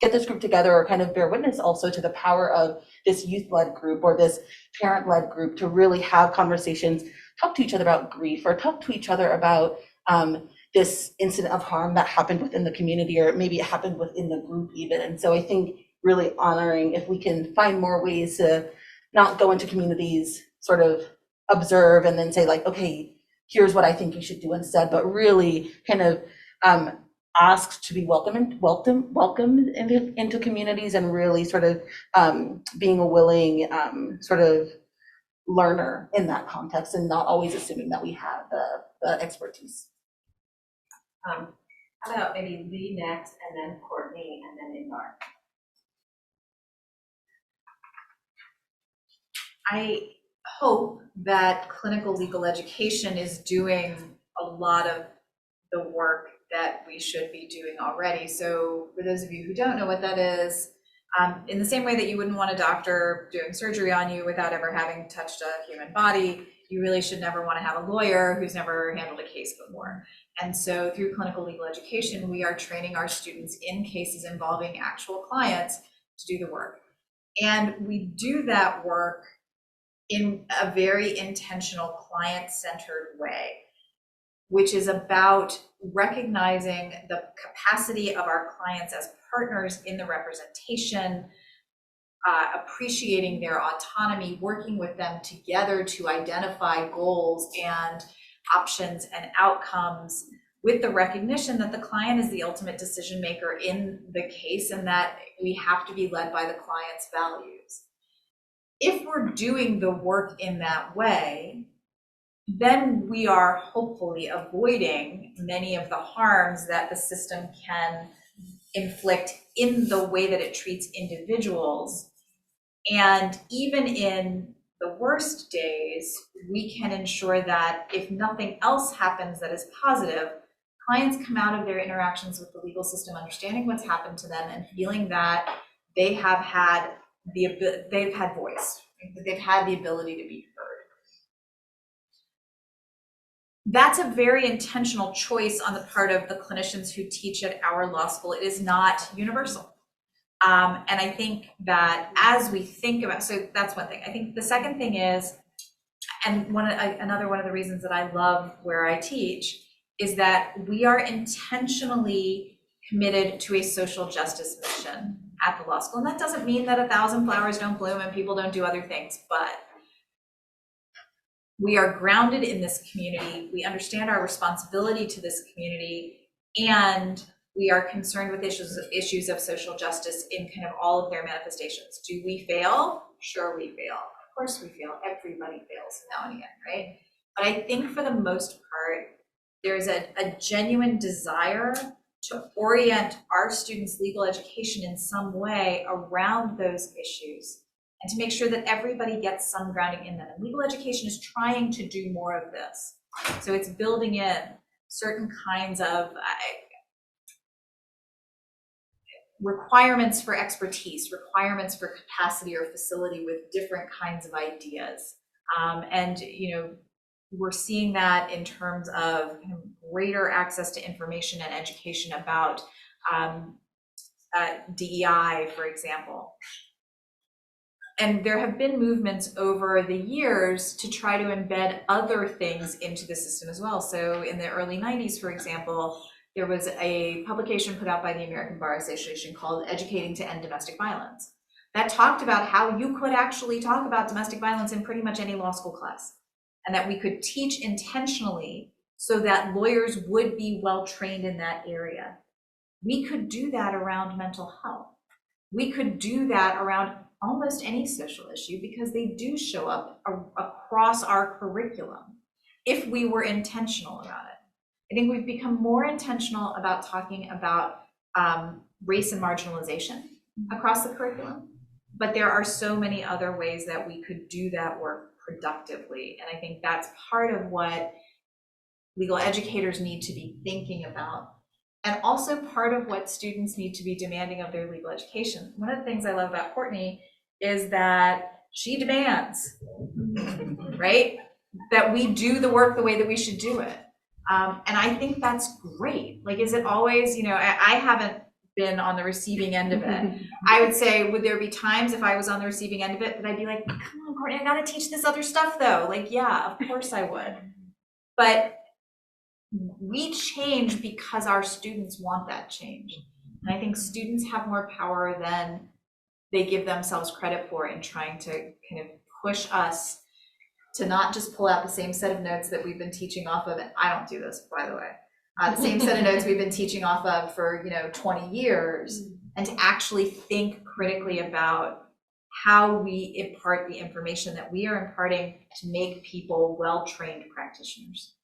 get this group together or kind of bear witness also to the power of this youth-led group or this parent-led group to really have conversations, talk to each other about grief, or talk to each other about this incident of harm that happened within the community, or maybe it happened within the group even. And so I think really honoring, if we can find more ways to not go into communities, sort of observe and then say like, okay, here's what I think you should do instead, but really kind of asked to be welcomed into communities, and really sort of being a willing sort of learner in that context, and not always assuming that we have the expertise. How about maybe Lee next, and then Courtney, and then Ingvar? I hope that clinical legal education is doing a lot of the work that we should be doing already. So for those of you who don't know what that is, in the same way that you wouldn't want a doctor doing surgery on you without ever having touched a human body, you really should never want to have a lawyer who's never handled a case before. And so through clinical legal education, we are training our students in cases involving actual clients to do the work. And we do that work in a very intentional, client-centered way, which is about recognizing the capacity of our clients as partners in the representation, appreciating their autonomy, working with them together to identify goals and options and outcomes, with the recognition that the client is the ultimate decision maker in the case, and that we have to be led by the client's values. If we're doing the work in that way, then we are hopefully avoiding many of the harms that the system can inflict in the way that it treats individuals And even in the worst days, we can ensure that if nothing else happens that is positive, clients come out of their interactions with the legal system understanding what's happened to them and feeling that they have had they've had voice, that they've had the ability to be heard. That's a very intentional choice on the part of the clinicians who teach at our law school. It is not universal. And I think that as we think about, so that's one thing. I think the second thing is, and another one of the reasons that I love where I teach is that we are intentionally committed to a social justice mission at the law school. And that doesn't mean that 1,000 flowers don't bloom and people don't do other things, but we are grounded in this community. We understand our responsibility to this community, and we are concerned with issues of social justice in kind of all of their manifestations. Do we fail? Sure, we fail. Of course we fail. Everybody fails now and again, right? But I think for the most part, there's a genuine desire to orient our students' legal education in some way around those issues and to make sure that everybody gets some grounding in them. And legal education is trying to do more of this. So it's building in certain kinds of requirements for expertise, requirements for capacity or facility with different kinds of ideas. And, you know, we're seeing that in terms of greater access to information and education about DEI, for example. And there have been movements over the years to try to embed other things into the system as well. So in the early 90s, for example, there was a publication put out by the American Bar Association called Educating to End Domestic Violence that talked about how you could actually talk about domestic violence in pretty much any law school class, and that we could teach intentionally so that lawyers would be well trained in that area. We could do that around mental health. We could do that around almost any social issue because they do show up across our curriculum if we were intentional about it. I think we've become more intentional about talking about race and marginalization across the curriculum, but there are so many other ways that we could do that work productively. And I think that's part of what legal educators need to be thinking about, and also part of what students need to be demanding of their legal education. One of the things I love about Courtney is that she demands, right? That we do the work the way that we should do it. And I think that's great. Like, is it always, you know, I haven't been on the receiving end of it. I would say, would there be times if I was on the receiving end of it that I'd be like, come on, Courtney, I gotta teach this other stuff though. Like, yeah, of course I would. But we change because our students want that change. And I think students have more power than they give themselves credit for in trying to kind of push us to not just pull out the same set of notes that we've been teaching off of. And I don't do this, by the way. The same set of notes we've been teaching off of for 20 years, and to actually think critically about how we impart the information that we are imparting to make people well-trained practitioners.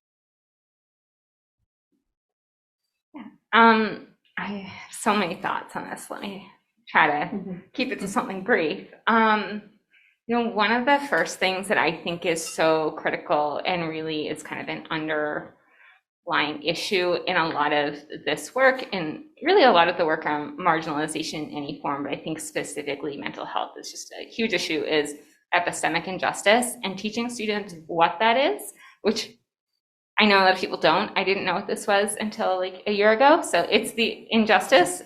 I have so many thoughts on this. Let me try to keep it to something brief. One of the first things that I think is so critical and really is kind of an underlying issue in a lot of this work, and really a lot of the work on marginalization in any form, but I think specifically mental health is just a huge issue, is epistemic injustice, and teaching students what that is, which I know a lot of people don't. I didn't know what this was until like a year ago. So it's the injustice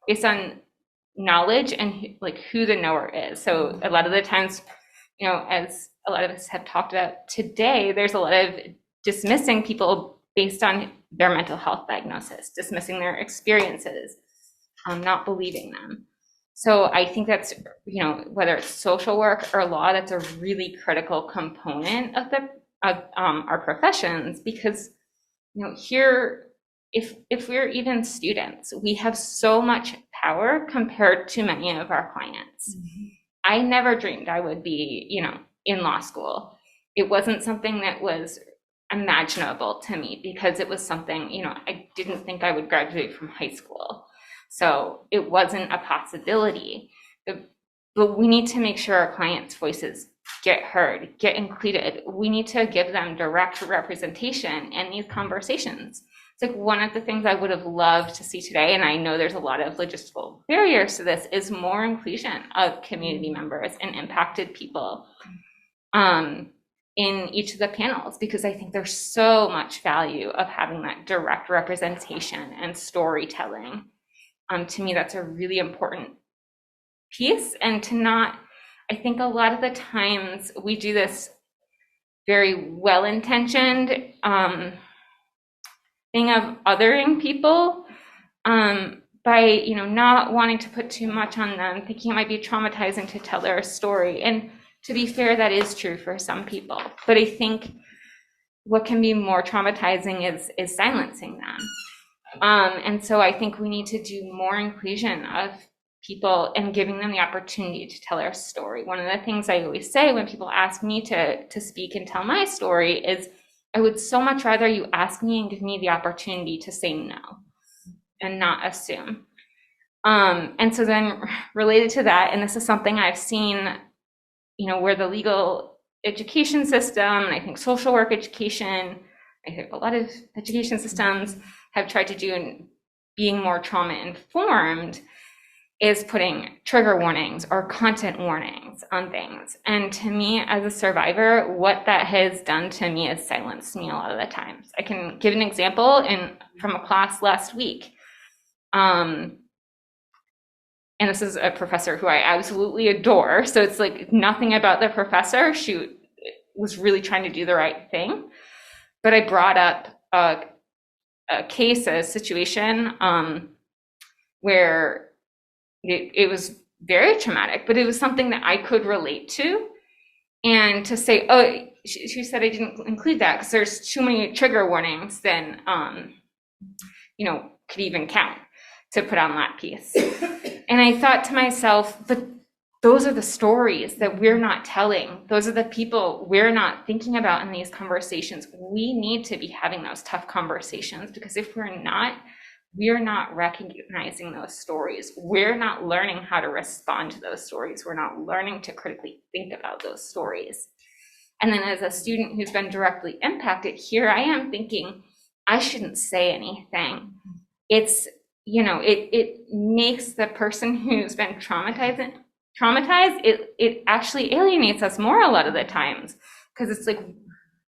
based on knowledge and like who the knower is. So a lot of the times, as a lot of us have talked about today, there's a lot of dismissing people based on their mental health diagnosis, dismissing their experiences, not believing them. So I think that's, whether it's social work or law, that's a really critical component of our professions, because here, if we're even students, we have so much power compared to many of our clients. I never dreamed I would be in law school. It wasn't something that was imaginable to me, because it was something I didn't think I would graduate from high school, so it wasn't a possibility. but we need to make sure our clients' voices get heard, get included. We need to give them direct representation in these conversations. It's like one of the things I would have loved to see today, and I know there's a lot of logistical barriers to this, is more inclusion of community members and impacted people in each of the panels, because I think there's so much value of having that direct representation and storytelling. To me, that's a really important piece, and to not, I think a lot of the times we do this very well-intentioned thing of othering people by not wanting to put too much on them, thinking it might be traumatizing to tell their story. And to be fair, that is true for some people. But I think what can be more traumatizing is silencing them. And so I think we need to do more inclusion of people and giving them the opportunity to tell their story. One of the things I always say when people ask me to speak and tell my story is, I would so much rather you ask me and give me the opportunity to say no and not assume. And so then related to that, and this is something I've seen, where the legal education system, and I think social work education, I think a lot of education systems have tried to do in being more trauma informed, is putting trigger warnings or content warnings on things. And to me, as a survivor, what that has done to me is silenced me a lot of the times. I can give an example from a class last week. And this is a professor who I absolutely adore. So it's like nothing about the professor. She was really trying to do the right thing. But I brought up a case, a situation where it was very traumatic, but it was something that I could relate to. And to say, oh, she said I didn't include that because there's too many trigger warnings than, could even count to put on that piece. And I thought to myself, but those are the stories that we're not telling. Those are the people we're not thinking about in these conversations. We need to be having those tough conversations, because if we're not recognizing those stories. We're not learning how to respond to those stories. We're not learning to critically think about those stories. And then as a student who's been directly impacted, here I am thinking, I shouldn't say anything. It's, it makes the person who's been traumatized, it actually alienates us more a lot of the times, because it's like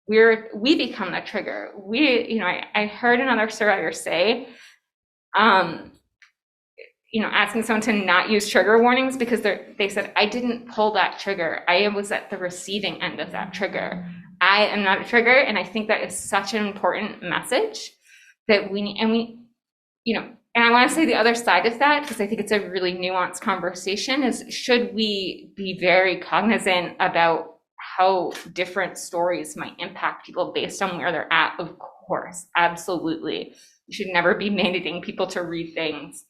we become the trigger. I heard another survivor say, asking someone to not use trigger warnings because they said, I didn't pull that trigger. I was at the receiving end of that trigger. I am not a trigger. And I think that is such an important message that and I want to say the other side of that, because I think it's a really nuanced conversation, is should we be very cognizant about how different stories might impact people based on where they're at? Of course, absolutely. You should never be mandating people to read things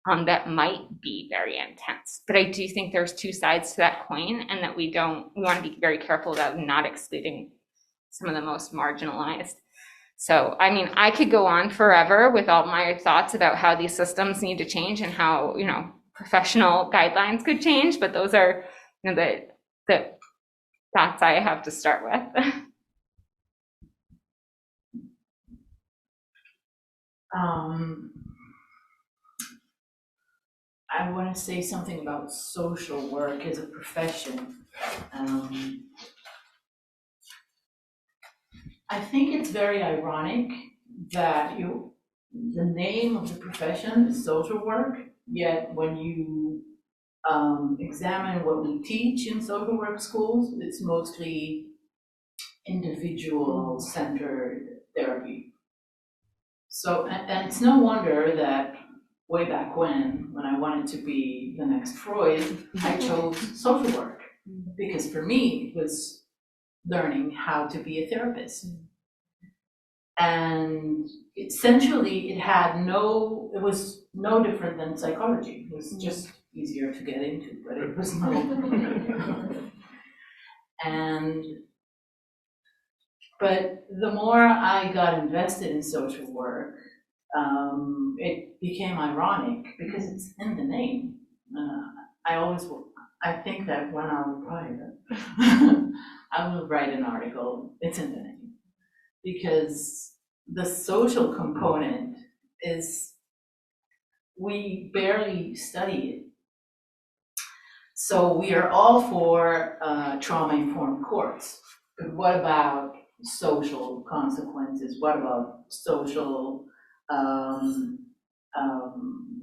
that might be very intense. But I do think there's two sides to that coin, and that we want to be very careful about not excluding some of the most marginalized. So, I could go on forever with all my thoughts about how these systems need to change and how, professional guidelines could change, but those are, the thoughts I have to start with. I want to say something about social work as a profession. I think it's very ironic that the name of the profession is social work, yet when you examine what we teach in social work schools, it's mostly individual-centered therapy. So, and it's no wonder that way back when I wanted to be the next Freud, I chose social work, because for me, it was learning how to be a therapist. And essentially, it was no different than psychology. It was just easier to get into, but it was no. But the more I got invested in social work, it became ironic because it's in the name. I think that when I'm private, I will write an article. It's infinity. Because the social component is, we barely study it. So we are all for trauma-informed courts, but what about social consequences? What about social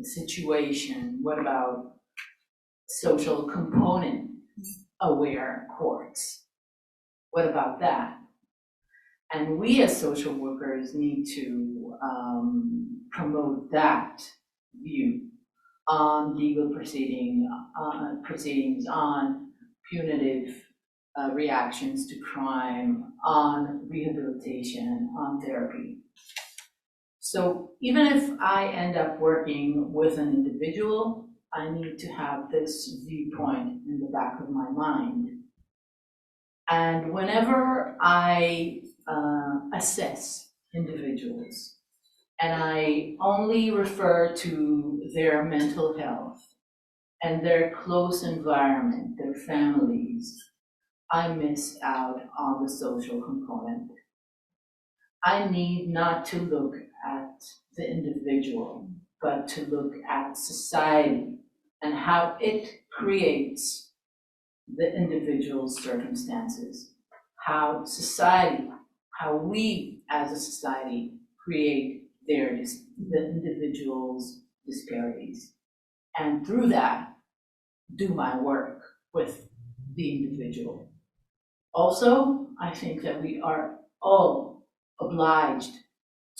situation? What about social component aware courts? What about that? And we as social workers need to promote that view on legal proceedings, on punitive reactions to crime, on rehabilitation, on therapy. So even if I end up working with an individual, I need to have this viewpoint in the back of my mind. And whenever I assess individuals, and I only refer to their mental health and their close environment, their families, I miss out on the social component. I need not to look at the individual, but to look at society and how it creates the individual's circumstances, how society, how we as a society create the individual's disparities. And through that, do my work with the individual. Also, I think that we are all obliged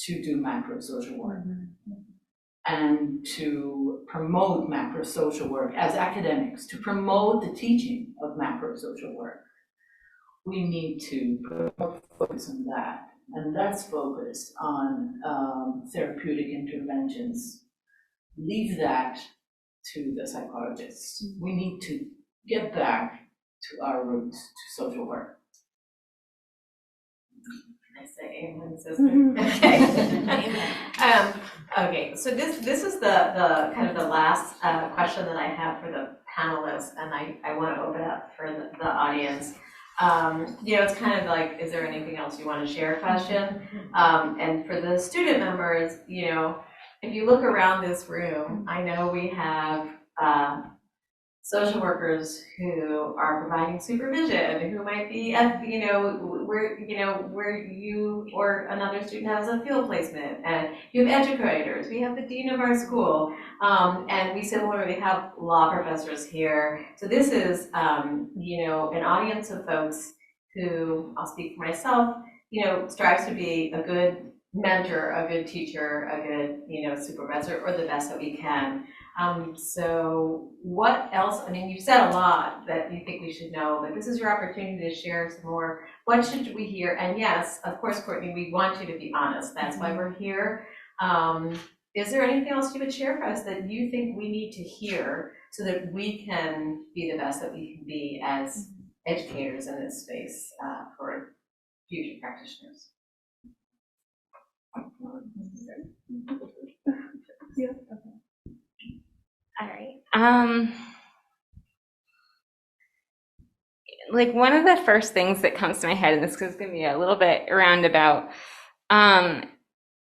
to do macro social work and to promote macro social work as academics, to promote the teaching of macro social work. We need to focus on that. And that's focused on therapeutic interventions. Leave that to the psychologists. We need to get back to our roots, to social work. I say amen, sister. Okay. Okay, so this is the kind of the last question that I have for the panelists, and I want to open up for the audience. It's kind of like, is there anything else you want to share question? And for the student members, if you look around this room, I know we have social workers who are providing supervision, who might be at, where you or another student has a field placement, and you have educators, we have the dean of our school, and we similarly have law professors here. So this is, an audience of folks who, I'll speak for myself, strives to be a good mentor, a good teacher, a good, supervisor, or the best that we can. So what else, you've said a lot that you think we should know, but this is your opportunity to share some more. What should we hear? And yes, of course, Courtney, we want you to be honest. That's why we're here. Is there anything else you would share for us that you think we need to hear so that we can be the best that we can be as educators in this space for future practitioners? Yeah. All right. Like one of the first things that comes to my head, and this is going to be a little bit roundabout, one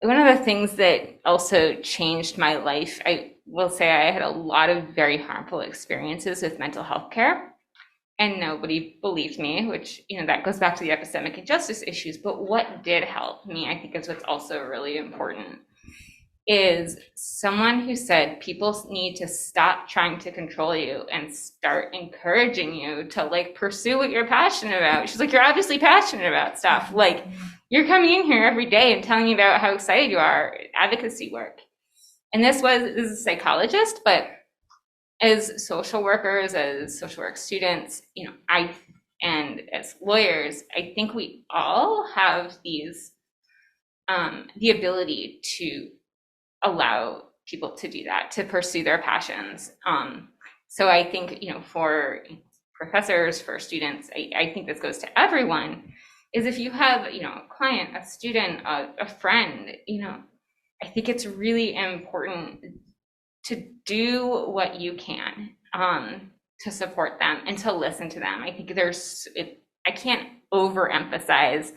of the things that also changed my life, I will say I had a lot of very harmful experiences with mental health care, and nobody believed me, which, that goes back to the epistemic injustice issues. But what did help me, I think is what's also really important, is someone who said people need to stop trying to control you and start encouraging you to pursue what you're passionate about. She's like, you're obviously passionate about stuff. You're coming in here every day and telling me about how excited you are, advocacy work. And this is a psychologist, but as social workers, as social work students, and as lawyers, I think we all have these, the ability to allow people to do that, to pursue their passions. So I think, for professors, for students, I think this goes to everyone, is if you have, a client, a student, a friend, I think it's really important to do what you can to support them and to listen to them. I think I can't overemphasize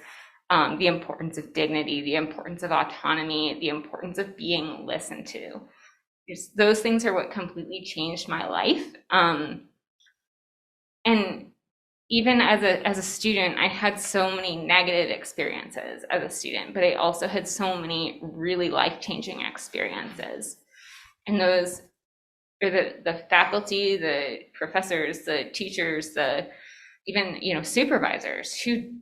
the importance of dignity, the importance of autonomy, the importance of being listened to. Those things are what completely changed my life. And even as a student, I had so many negative experiences as a student, but I also had so many really life-changing experiences. And those are the faculty, the professors, the teachers, the even, supervisors who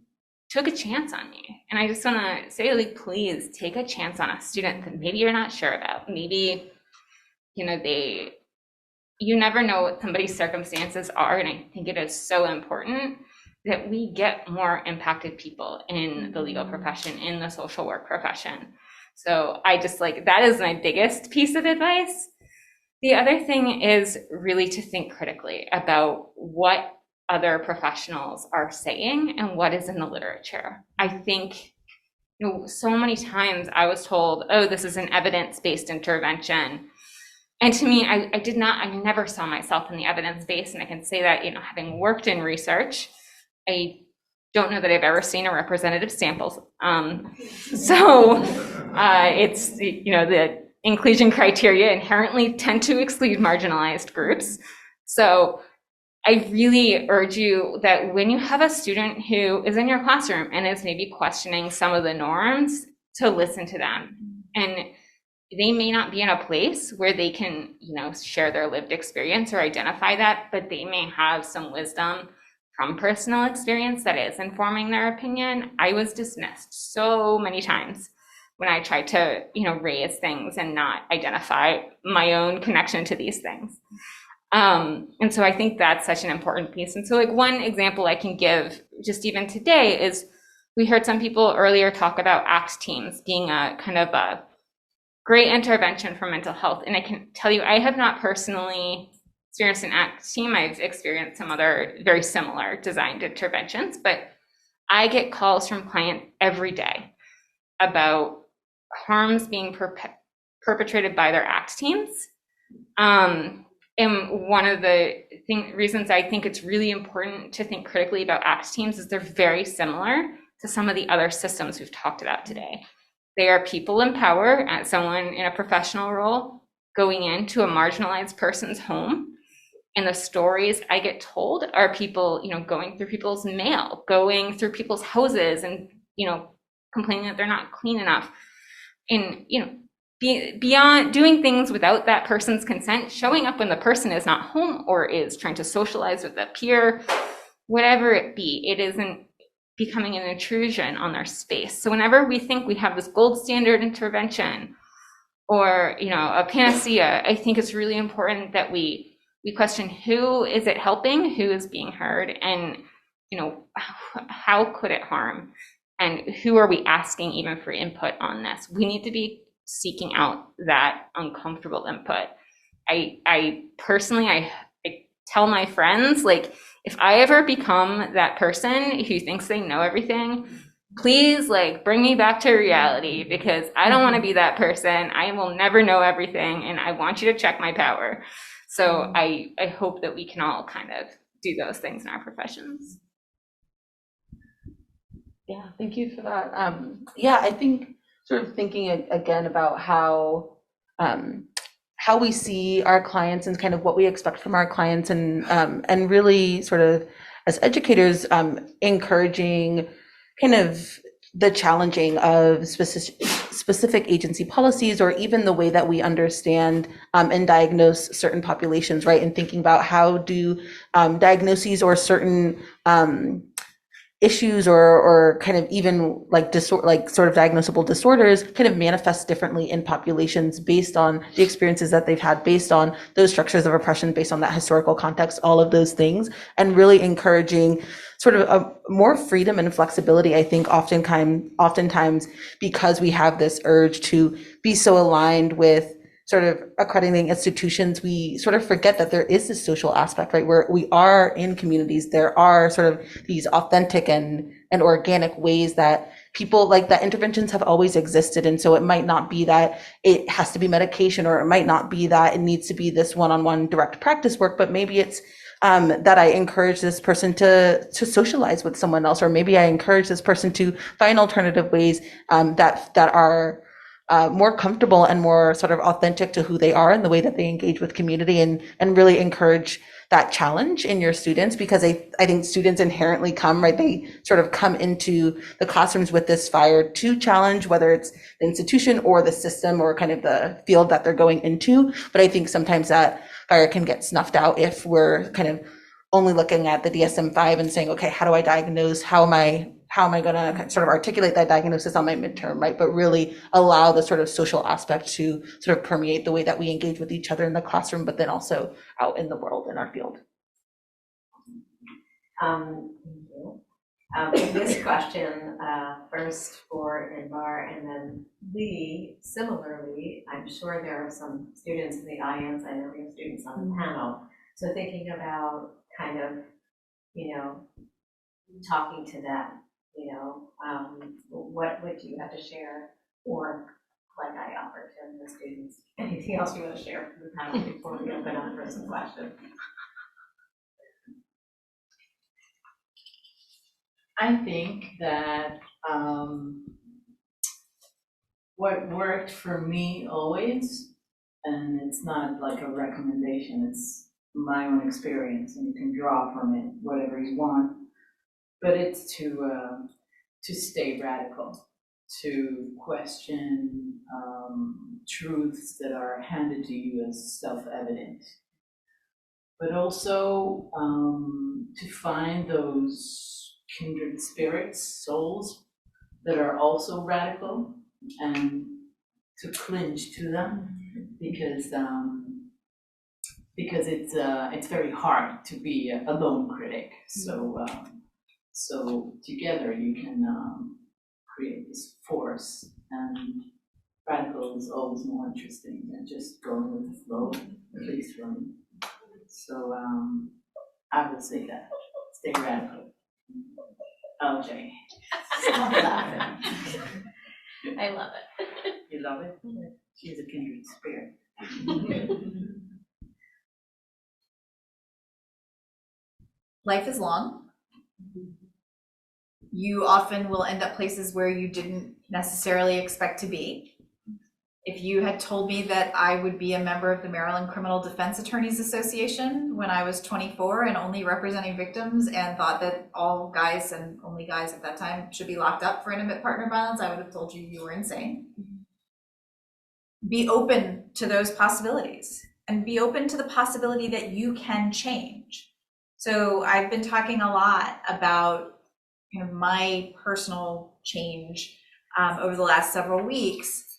took a chance on me. And I just want to say, like, please take a chance on a student that maybe you're not sure about. Maybe, you never know what somebody's circumstances are. And I think it is so important that we get more impacted people in the legal profession, in the social work profession. So I just that is my biggest piece of advice. The other thing is really to think critically about what other professionals are saying and what is in the literature. I think so many times I was told, oh, this is an evidence-based intervention. And to me, I never saw myself in the evidence base. And I can say that, having worked in research, I don't know that I've ever seen a representative sample. It's, the inclusion criteria inherently tend to exclude marginalized groups. So I really urge you that when you have a student who is in your classroom and is maybe questioning some of the norms, to listen to them. And they may not be in a place where they can, share their lived experience or identify that, but they may have some wisdom from personal experience that is informing their opinion. I was dismissed so many times when I tried to, raise things and not identify my own connection to these things. And so I think that's such an important piece. And so one example I can give just even today is we heard some people earlier talk about ACT teams being a kind of a great intervention for mental health. And I can tell you, I have not personally experienced an ACT team. I've experienced some other very similar designed interventions, but I get calls from clients every day about harms being perpetrated by their ACT teams. And one of the reasons I think it's really important to think critically about ACT teams is they're very similar to some of the other systems we've talked about today. They are people in power, someone in a professional role going into a marginalized person's home. And the stories I get told are people, going through people's mail, going through people's houses and, complaining that they're not clean enough. And, beyond doing things without that person's consent, showing up when the person is not home or is trying to socialize with a peer, whatever it be, it isn't becoming an intrusion on their space. So whenever we think we have this gold standard intervention or, a panacea, I think it's really important that we question who is it helping, who is being heard, and, how could it harm? And who are we asking even for input on this? We need to be seeking out that uncomfortable input. I personally, I tell my friends, if I ever become that person who thinks they know everything, please bring me back to reality, because I don't want to be that person. I will never know everything, and I want you to check my power. So I hope that we can all kind of do those things in our professions. Yeah, thank you for that. I think sort of thinking again about how we see our clients and kind of what we expect from our clients, and really sort of as educators, encouraging kind of the challenging of specific agency policies, or even the way that we understand and diagnose certain populations, right? And thinking about how do diagnoses or certain issues or kind of even sort of diagnosable disorders kind of manifest differently in populations based on the experiences that they've had, based on those structures of oppression, based on that historical context, all of those things, and really encouraging sort of a more freedom and flexibility. I think oftentimes because we have this urge to be so aligned with sort of accrediting institutions, we sort of forget that there is this social aspect, right? Where we are in communities, there are sort of these authentic and organic ways that people that interventions have always existed. And so it might not be that it has to be medication, or it might not be that it needs to be this one-on-one direct practice work, but maybe it's that I encourage this person to socialize with someone else, or maybe I encourage this person to find alternative ways that are more comfortable and more sort of authentic to who they are and the way that they engage with community, and really encourage that challenge in your students, because I think students inherently come, right? They sort of come into the classrooms with this fire to challenge, whether it's the institution or the system or kind of the field that they're going into. But I think sometimes that fire can get snuffed out if we're kind of only looking at the DSM-5 and saying, okay, how do I diagnose? How am I going to sort of articulate that diagnosis on my midterm, right? But really allow the sort of social aspect to sort of permeate the way that we engage with each other in the classroom, but then also out in the world in our field. Thank you. This question, first for Inbar and then Lee, similarly, I'm sure there are some students in the audience, I know we have students on the panel, so thinking about kind of, talking to them, what do you have to share, or like I offered to the students, anything else you want to share from the panel before we open up for some questions? I think that what worked for me always, and it's not like a recommendation, it's my own experience, and you can draw from it whatever you want, but it's to stay radical, to question truths that are handed to you as self-evident, but also to find those kindred spirits, souls, that are also radical, and to clinch to them, because it's very hard to be a lone critic. So together you can create this force, and radical is always more interesting than just going with the flow, at least for me. So I would say that, stay radical. LJ. Stop laughing. I love it. You love it? She's a kindred spirit. Life is long. You often will end up places where you didn't necessarily expect to be. If you had told me that I would be a member of the Maryland Criminal Defense Attorneys Association when I was 24 and only representing victims, and thought that all guys, and only guys at that time, should be locked up for intimate partner violence, I would have told you you were insane. Be open to those possibilities, and be open to the possibility that you can change. So I've been talking a lot about my personal change over the last several weeks.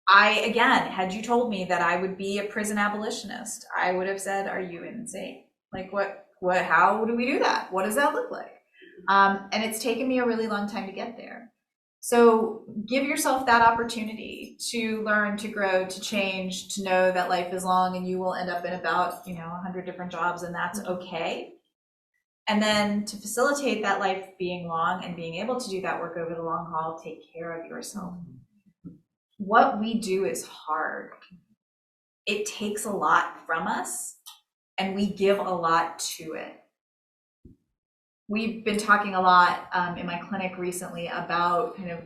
Again, had you told me that I would be a prison abolitionist, I would have said, are you insane? Like, how do we do that? What does that look like? And it's taken me a really long time to get there. So give yourself that opportunity to learn, to grow, to change, to know that life is long and you will end up in about 100 different jobs, and that's okay. And then to facilitate that life being long and being able to do that work over the long haul, take care of yourself. What we do is hard. It takes a lot from us, and we give a lot to it. We've been talking a lot in my clinic recently about kind of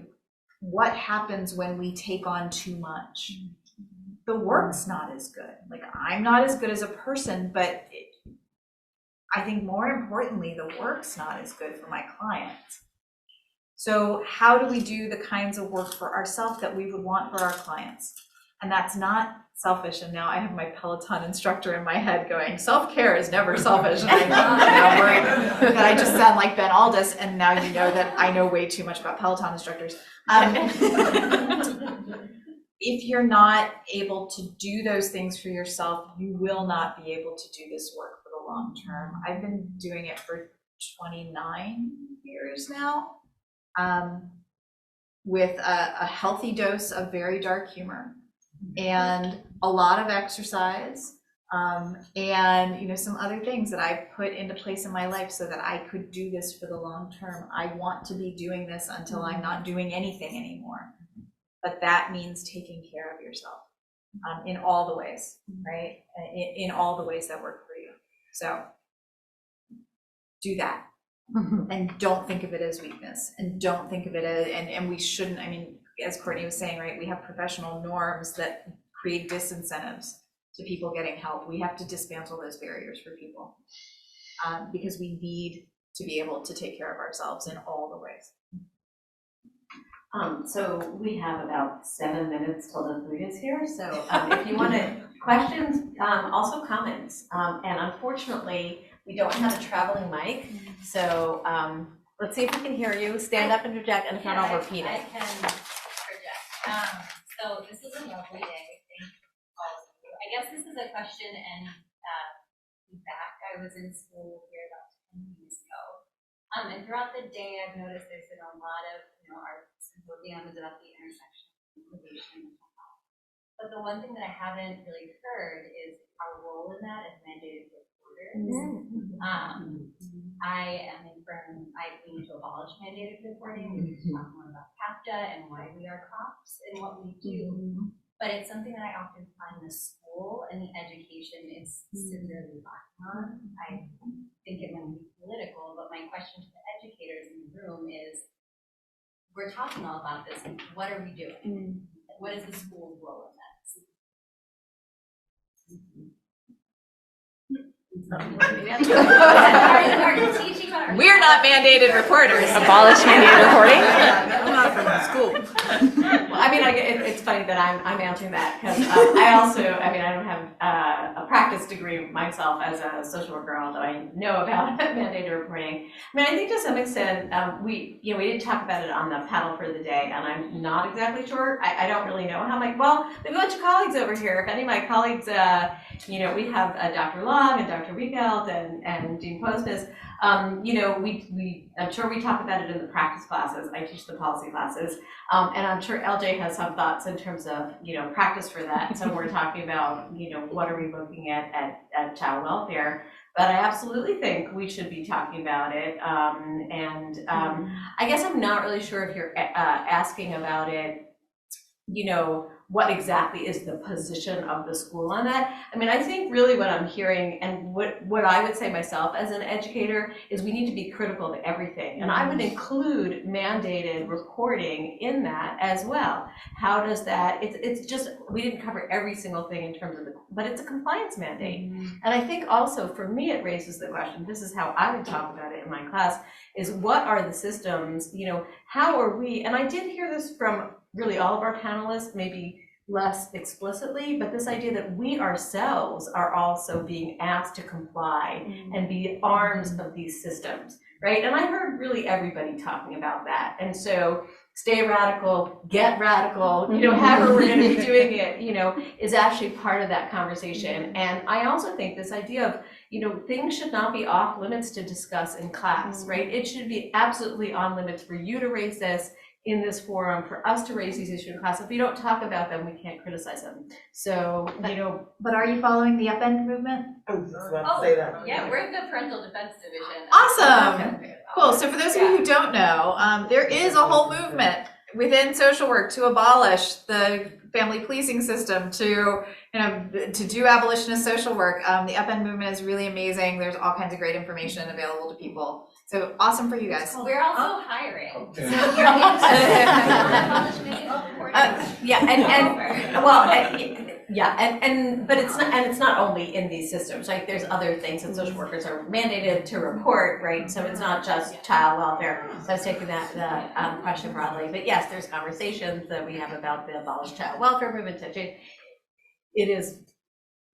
what happens when we take on too much. The work's not as good. Like, I'm not as good as a person, but I think more importantly, the work's not as good for my clients. So how do we do the kinds of work for ourselves that we would want for our clients? And that's not selfish. And now I have my Peloton instructor in my head going, self-care is never selfish. And I'm now worried that I just sound like Ben Aldis, and now you know that I know way too much about Peloton instructors. If you're not able to do those things for yourself, you will not be able to do this work for the long term. I've been doing it for 29 years now. With a healthy dose of very dark humor and a lot of exercise, and some other things that I put into place in my life so that I could do this for the long term. I want to be doing this until I'm not doing anything anymore, but that means taking care of yourself in all the ways, right? In all the ways that work for you. So do that. And don't think of it as weakness, and don't think of it as, and we shouldn't, I mean, as Courtney was saying, right, we have professional norms that create disincentives to people getting help. We have to dismantle those barriers for people, because we need to be able to take care of ourselves in all the ways. So we have about 7 minutes till the food is here. So if you want to questions, also comments. And unfortunately, we don't have a traveling mic. So let's see if we can hear you. Stand up and project, and if not, I'll repeat I it. can project. So this is a lovely day. Thank all of you. I guess this is a question and feedback. I was in school here about 10 years ago. And throughout the day, I've noticed there's been a lot of, our symposium is about the intersection of innovation and health. But the one thing that I haven't really heard is our role in that as mandated reporters. I am I lean to abolish mandated reporting. We can talk more about CAPTA and why we are cops and what we do. But it's something that I often find the school and the education is severely lacking on. I think it might be political, but my question to the educators in the room is, we're talking all about this, what are we doing? What is the school's role in that? We're not mandated reporters. Abolish mandated reporting? I'm not from school. Well, I mean, it's funny that I'm answering that because I don't have a practice degree myself as a social worker, although I know about mandated reporting. I mean, I think to some extent we didn't talk about it on the panel for the day, and I'm not exactly sure. I don't really know how maybe a bunch of colleagues over here. If any of my colleagues, we have Dr. Long and Dr. Riegelt and Dean Postis. I'm sure we talk about it in the practice classes. I teach the policy classes, and I'm sure LJ has some thoughts in terms of practice for that. So we're talking about what are we looking at child welfare. But I absolutely think we should be talking about it. I guess I'm not really sure if you're asking about it. What exactly is the position of the school on that? I mean, I think really what I'm hearing and what I would say myself as an educator is we need to be critical of everything. And I would include mandated reporting in that as well. How does that, it's just, we didn't cover every single thing in terms of but it's a compliance mandate. And I think also for me, it raises the question, this is how I would talk about it in my class, is what are the systems, how are we, and I did hear this from really all of our panelists, maybe less explicitly, but this idea that we ourselves are also being asked to comply and be arms of these systems, right? And I heard really everybody talking about that. And so stay radical, get radical, however we're going to be doing it, is actually part of that conversation. And I also think this idea of, things should not be off limits to discuss in class, right? It should be absolutely on limits for you to raise this in this forum, for us to raise these issues in class. If we don't talk about them, we can't criticize them. So, But are you following the upend movement? Yeah, we're the parental defense division. Awesome. Cool. So for those of you who don't know, there is a whole movement within social work to abolish the family policing system, to do abolitionist social work. The upend movement is really amazing. There's all kinds of great information available to people. So awesome for you guys. We're also hiring. Okay. But it's not only in these systems, right? There's other things that social workers are mandated to report, right? So it's not just child welfare. So I was taking that question broadly. But yes, there's conversations that we have about the abolished child welfare movement. It is,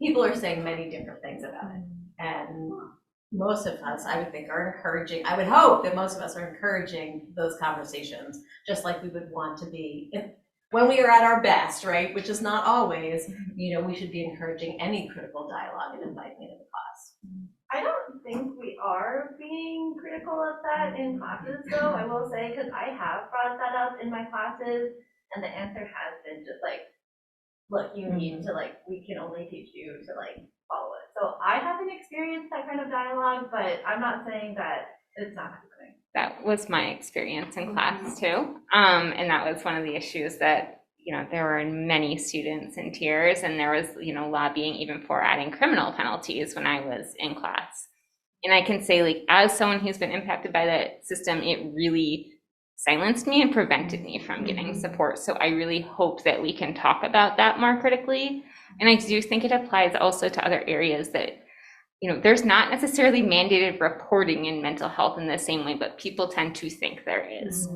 people are saying many different things about it. And most of us, I would think, are encouraging, I would hope that most of us are encouraging those conversations, just like we would want to be when we are at our best, right? Which is not always, we should be encouraging any critical dialogue and inviting it into class. I don't think we are being critical of that in classes, though, I will say, because I have brought that up in my classes, and the answer has been just look, you need to, we can only teach you to, follow it. So I haven't experienced that kind of dialogue, but I'm not saying that it's not happening. That was my experience in class too. And that was one of the issues that, there were many students in tears, and there was, lobbying even for adding criminal penalties when I was in class. And I can say, like, as someone who's been impacted by that system, it really silenced me and prevented me from getting support. So I really hope that we can talk about that more critically. And I do think it applies also to other areas that, there's not necessarily mandated reporting in mental health in the same way, but people tend to think there is.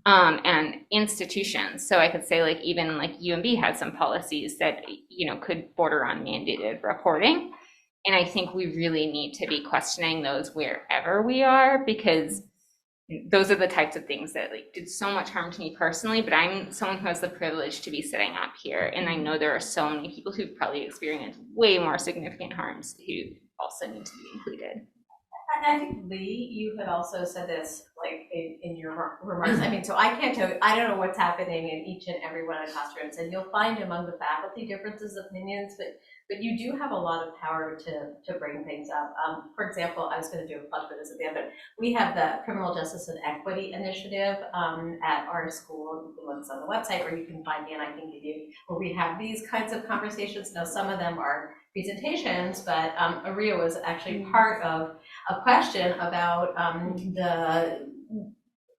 And institutions. So I could say, like, even like UMB has some policies that, could border on mandated reporting. And I think we really need to be questioning those wherever we are, because those are the types of things that like did so much harm to me personally, but I'm someone who has the privilege to be sitting up here. And I know there are so many people who've probably experienced way more significant harms who also need to be included. And I think, Lee, you had also said this, like, in your remarks. I mean, so I can't tell you, I don't know what's happening in each and every one of the classrooms, and you'll find among the faculty differences of opinions, but you do have a lot of power to bring things up. For example, I was going to do a plug for this at the end, but we have the Criminal Justice and Equity Initiative at our school. You can look on the website, or you can find me and I can give you, where we have these kinds of conversations. Now, some of them are presentations, but Aria was actually part of a question about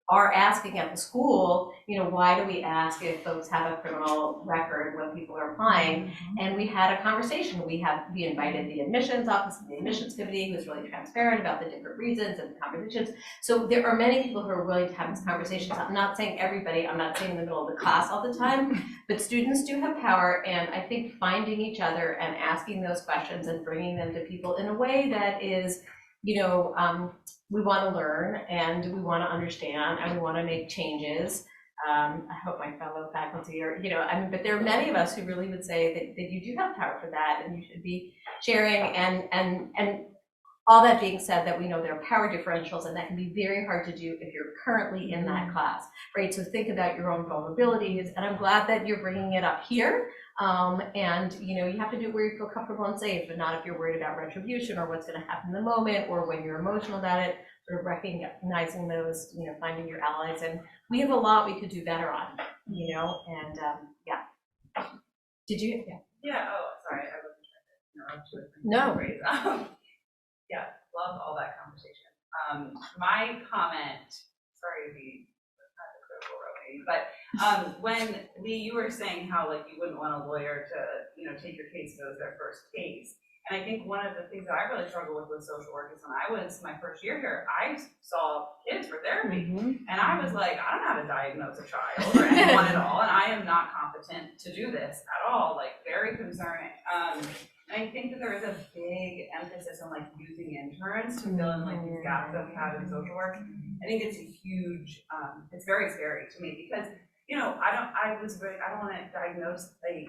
our asking at the school, why do we ask if folks have a criminal record when people are applying? And we had a conversation. We invited the admissions office and the admissions committee, who was really transparent about the different reasons and the conversations. So there are many people who are willing to have these conversations. I'm not saying everybody, I'm not saying in the middle of the class all the time, but students do have power, and I think finding each other and asking those questions and bringing them to people in a way that is, we want to learn and we want to understand and we want to make changes. I hope my fellow faculty are, but there are many of us who really would say that you do have power for that, and you should be sharing. And all that being said, that we know there are power differentials, and that can be very hard to do if you're currently in that class, right? So think about your own vulnerabilities, and I'm glad that you're bringing it up here. And you have to do it where you feel comfortable and safe, but not if you're worried about retribution or what's going to happen in the moment, or when you're emotional about it. Sort of recognizing those, finding your allies, and we have a lot we could do better on, and yeah. Did you? Yeah. Oh, sorry, I wasn't trying to interrupt you. No. Yeah, love all that conversation. My comment, sorry to be kind of critical, Romy, but when Lee, you were saying how like you wouldn't want a lawyer to, take your case as their first case. And I think one of the things that I really struggle with social work is when I was my first year here, I saw kids for therapy. And I was like, I don't know how to diagnose a child or anyone at all, and I am not competent to do this at all, like very concerning. And I think that there is a big emphasis on like using interns to fill in like these gaps that we have in social work. I think it's a huge, it's very scary to me because, I don't want to diagnose a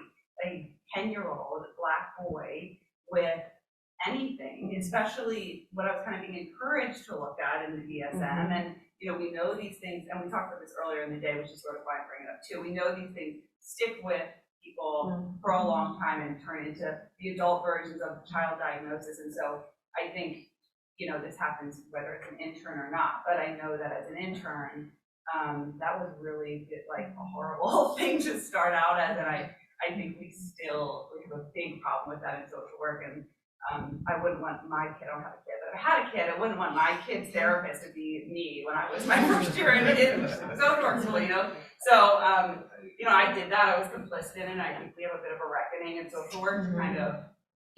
10-year-old Black boy with anything, especially what I was kind of being encouraged to look at in the DSM. And, we know these things, and we talked about this earlier in the day, which is sort of why I bring it up too. We know these things stick with people for a long time and turn into the adult versions of child diagnosis. And so I think, this happens whether it's an intern or not, but I know that as an intern, that was really like a horrible thing to start out as, and I think we have a big problem with that in social work, and I wouldn't want my kid, I don't have a kid, but if I had a kid, I wouldn't want my kid's therapist to be me when I was my first year in social work school, So, I did that, I was complicit in it, and I think we have a bit of a reckoning in social work to kind of,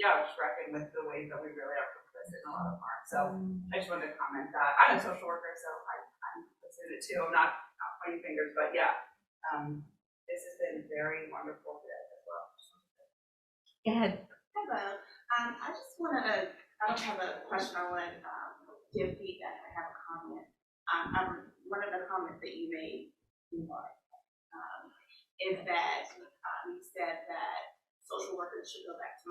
just reckon with the ways that we really are complicit in a lot of harm. So I just wanted to comment that. I'm a social worker, so I'm complicit in it too. I'm not pointing fingers, but yeah, this has been very wonderful today as well. Go ahead. Hello. I just wanted to, I don't have a question, I want to give feedback, I have a comment. One of the comments that you made, is that you said that social workers should go back to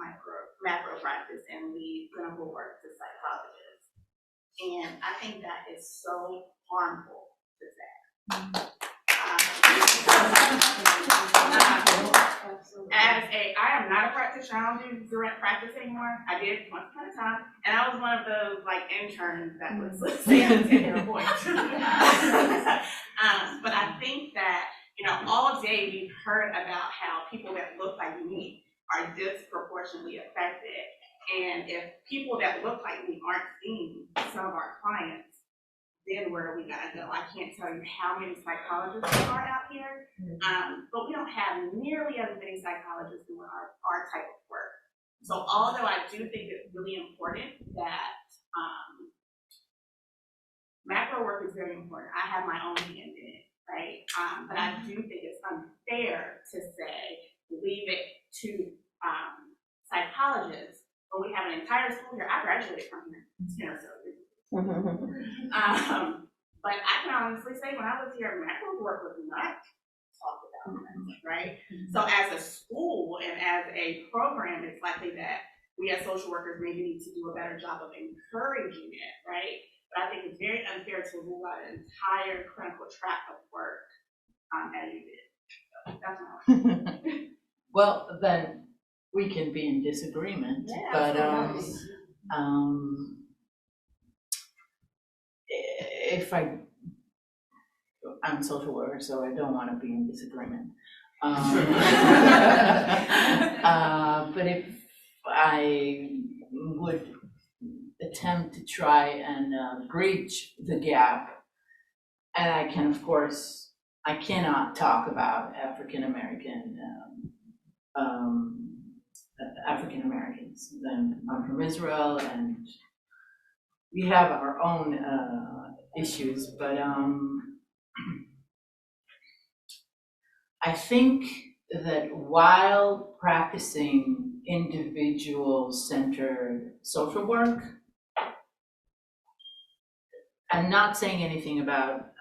macro practice and leave clinical work to psychologists. And I think that is so harmful to that. I am not a practitioner, I don't do direct practice anymore. I did once upon a time, and I was one of those like interns that was saying a 10-year point. But I think that all day we've heard about how people that look like me are disproportionately affected. And if people that look like me aren't seeing some of our clients, then where are we gonna go? I can't tell you how many psychologists there are out here, but we don't have nearly as many psychologists doing our type of work. So although I do think it's really important that macro work is very important. I have my own hand in it, right? But I do think it's unfair to say, leave it to psychologists when we have an entire school year. I graduated from here 10 or so years ago. But I can honestly say when I was here, macro work was not talked about, right? So as a school and as a program, it's likely that we as social workers maybe need to do a better job of encouraging it, right? But I think it's very unfair to rule out an entire clinical track of work as you did. So that's my Well, then we can be in disagreement, but if I'm a social worker, so I don't want to be in disagreement. But if I would attempt to try and bridge the gap, and I can, of course, I cannot talk about African Americans. Then I'm from Israel, and we have our own issues, but I think that while practicing individual-centered social work, I'm not saying anything about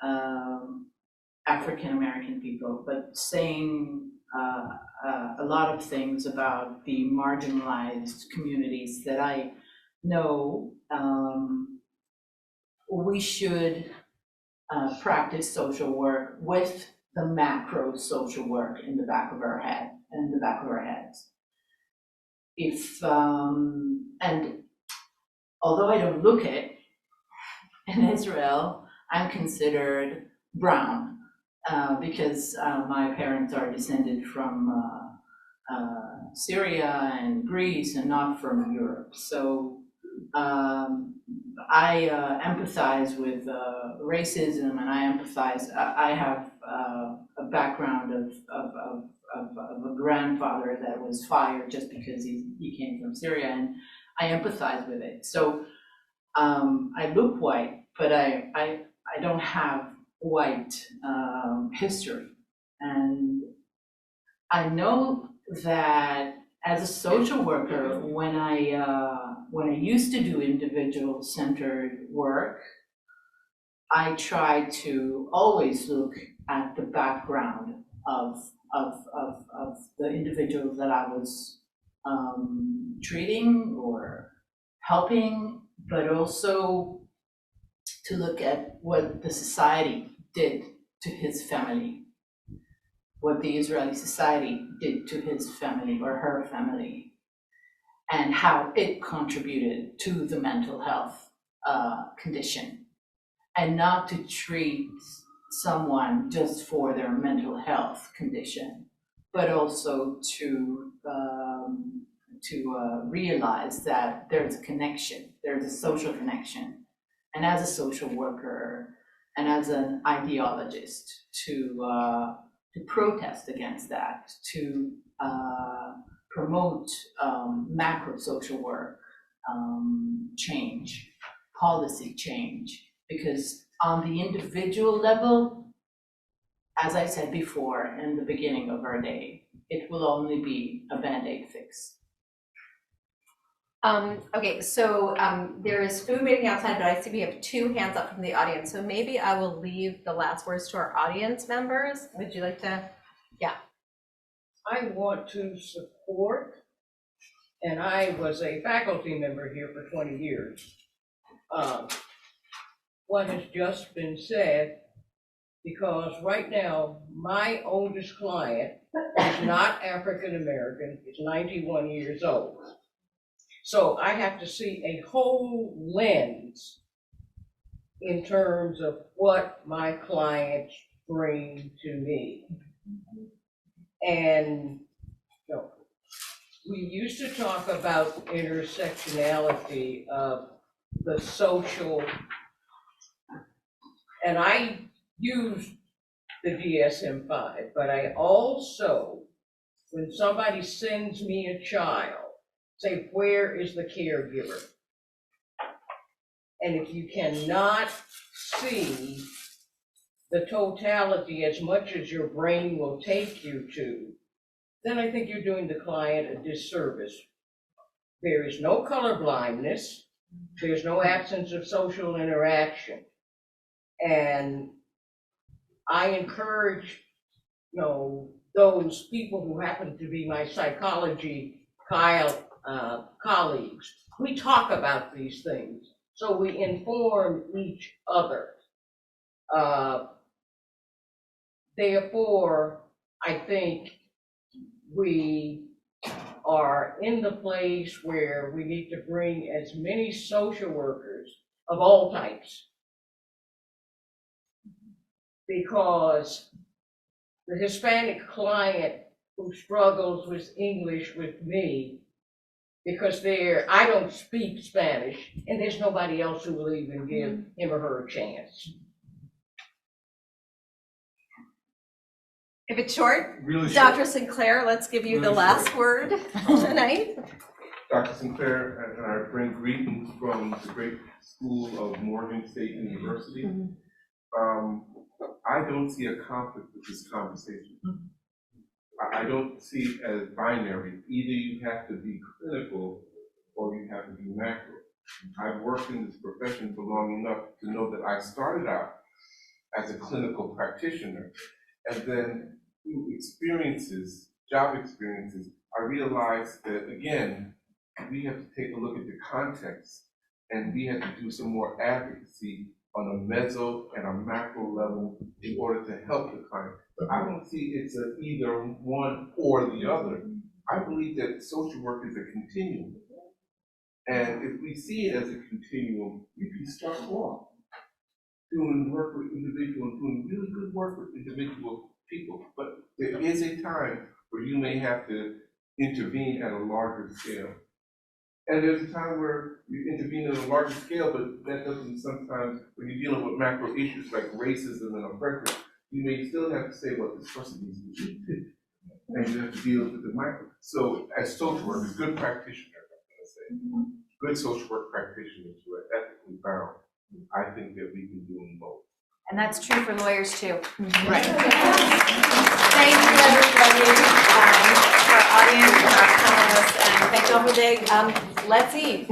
African American people, but saying a lot of things about the marginalized communities that I know. We should practice social work with the macro social work in the back of our head, in the back of our heads. If and although I don't look it, in Israel, I'm considered brown because my parents are descended from Syria and Greece and not from Europe. So I empathize with racism, and I empathize. I have a background of a grandfather that was fired just because he came from Syria, and I empathize with it. So I look white, but I don't have white history, and I know that as a social worker, when I used to do individual-centered work, I tried to always look at the background of the individuals that I was treating or helping, but also to look at what the society did to his family, what the Israeli society did to his family or her family, and how it contributed to the mental health condition, and not to treat someone just for their mental health condition, but also to realize that there's a connection, there's a social connection. And as a social worker and as an ideologist, to protest against that, to promote macro social work change, policy change, because on the individual level, as I said before in the beginning of our day, it will only be a Band-Aid fix. Okay, so there is food waiting outside, but I see we have 2 hands up from the audience. So maybe I will leave the last words to our audience members. Would you like to? Yeah. I want to support, and I was a faculty member here for 20 years. What has just been said, because right now, my oldest client is not African American, is 91 years old. So I have to see a whole lens in terms of what my clients bring to me. And, you know, we used to talk about intersectionality of the social, and I use the DSM-5, but I also, when somebody sends me a child, say, where is the caregiver? And if you cannot see the totality as much as your brain will take you to, then I think you're doing the client a disservice. There is no color blindness. There's no absence of social interaction. And I encourage, you know, those people who happen to be my psychology colleagues, we talk about these things, so we inform each other. Therefore, I think we are in the place where we need to bring as many social workers of all types, because the Hispanic client who struggles with English with me, because I don't speak Spanish, and there's nobody else who will even give him or her a chance. If it's short, Really Dr. Sinclair, let's give you the Really last short. word tonight. Dr. Sinclair, and I bring greetings from the great school of Morgan State University. I don't see a conflict with this conversation. I don't see it as binary. Either you have to be clinical or you have to be macro. I've worked in this profession for long enough to know that I started out as a clinical practitioner, and then through experiences, job experiences, I realized that, again, we have to take a look at the context, and we have to do some more advocacy on a meso and a macro level in order to help the client. But I don't see it's a either one or the other. I believe that social work is a continuum. And if we see it as a continuum, we can start off doing work with individuals, doing really good work with individual people. But there is a time where you may have to intervene at a larger scale. And there's a time where you intervene at a larger scale, but that doesn't sometimes, when you're dealing with macro issues like racism and oppression, you may still have to say what this person needs to do. And you have to deal with the micro. So as social workers, good practitioners, I'm gonna say, good social work practitioners who are ethically bound, I think that we can do them both. And that's true for lawyers too. Right. Thank you, everybody, for our audience, for our panelists, and thank you all for the, let's eat.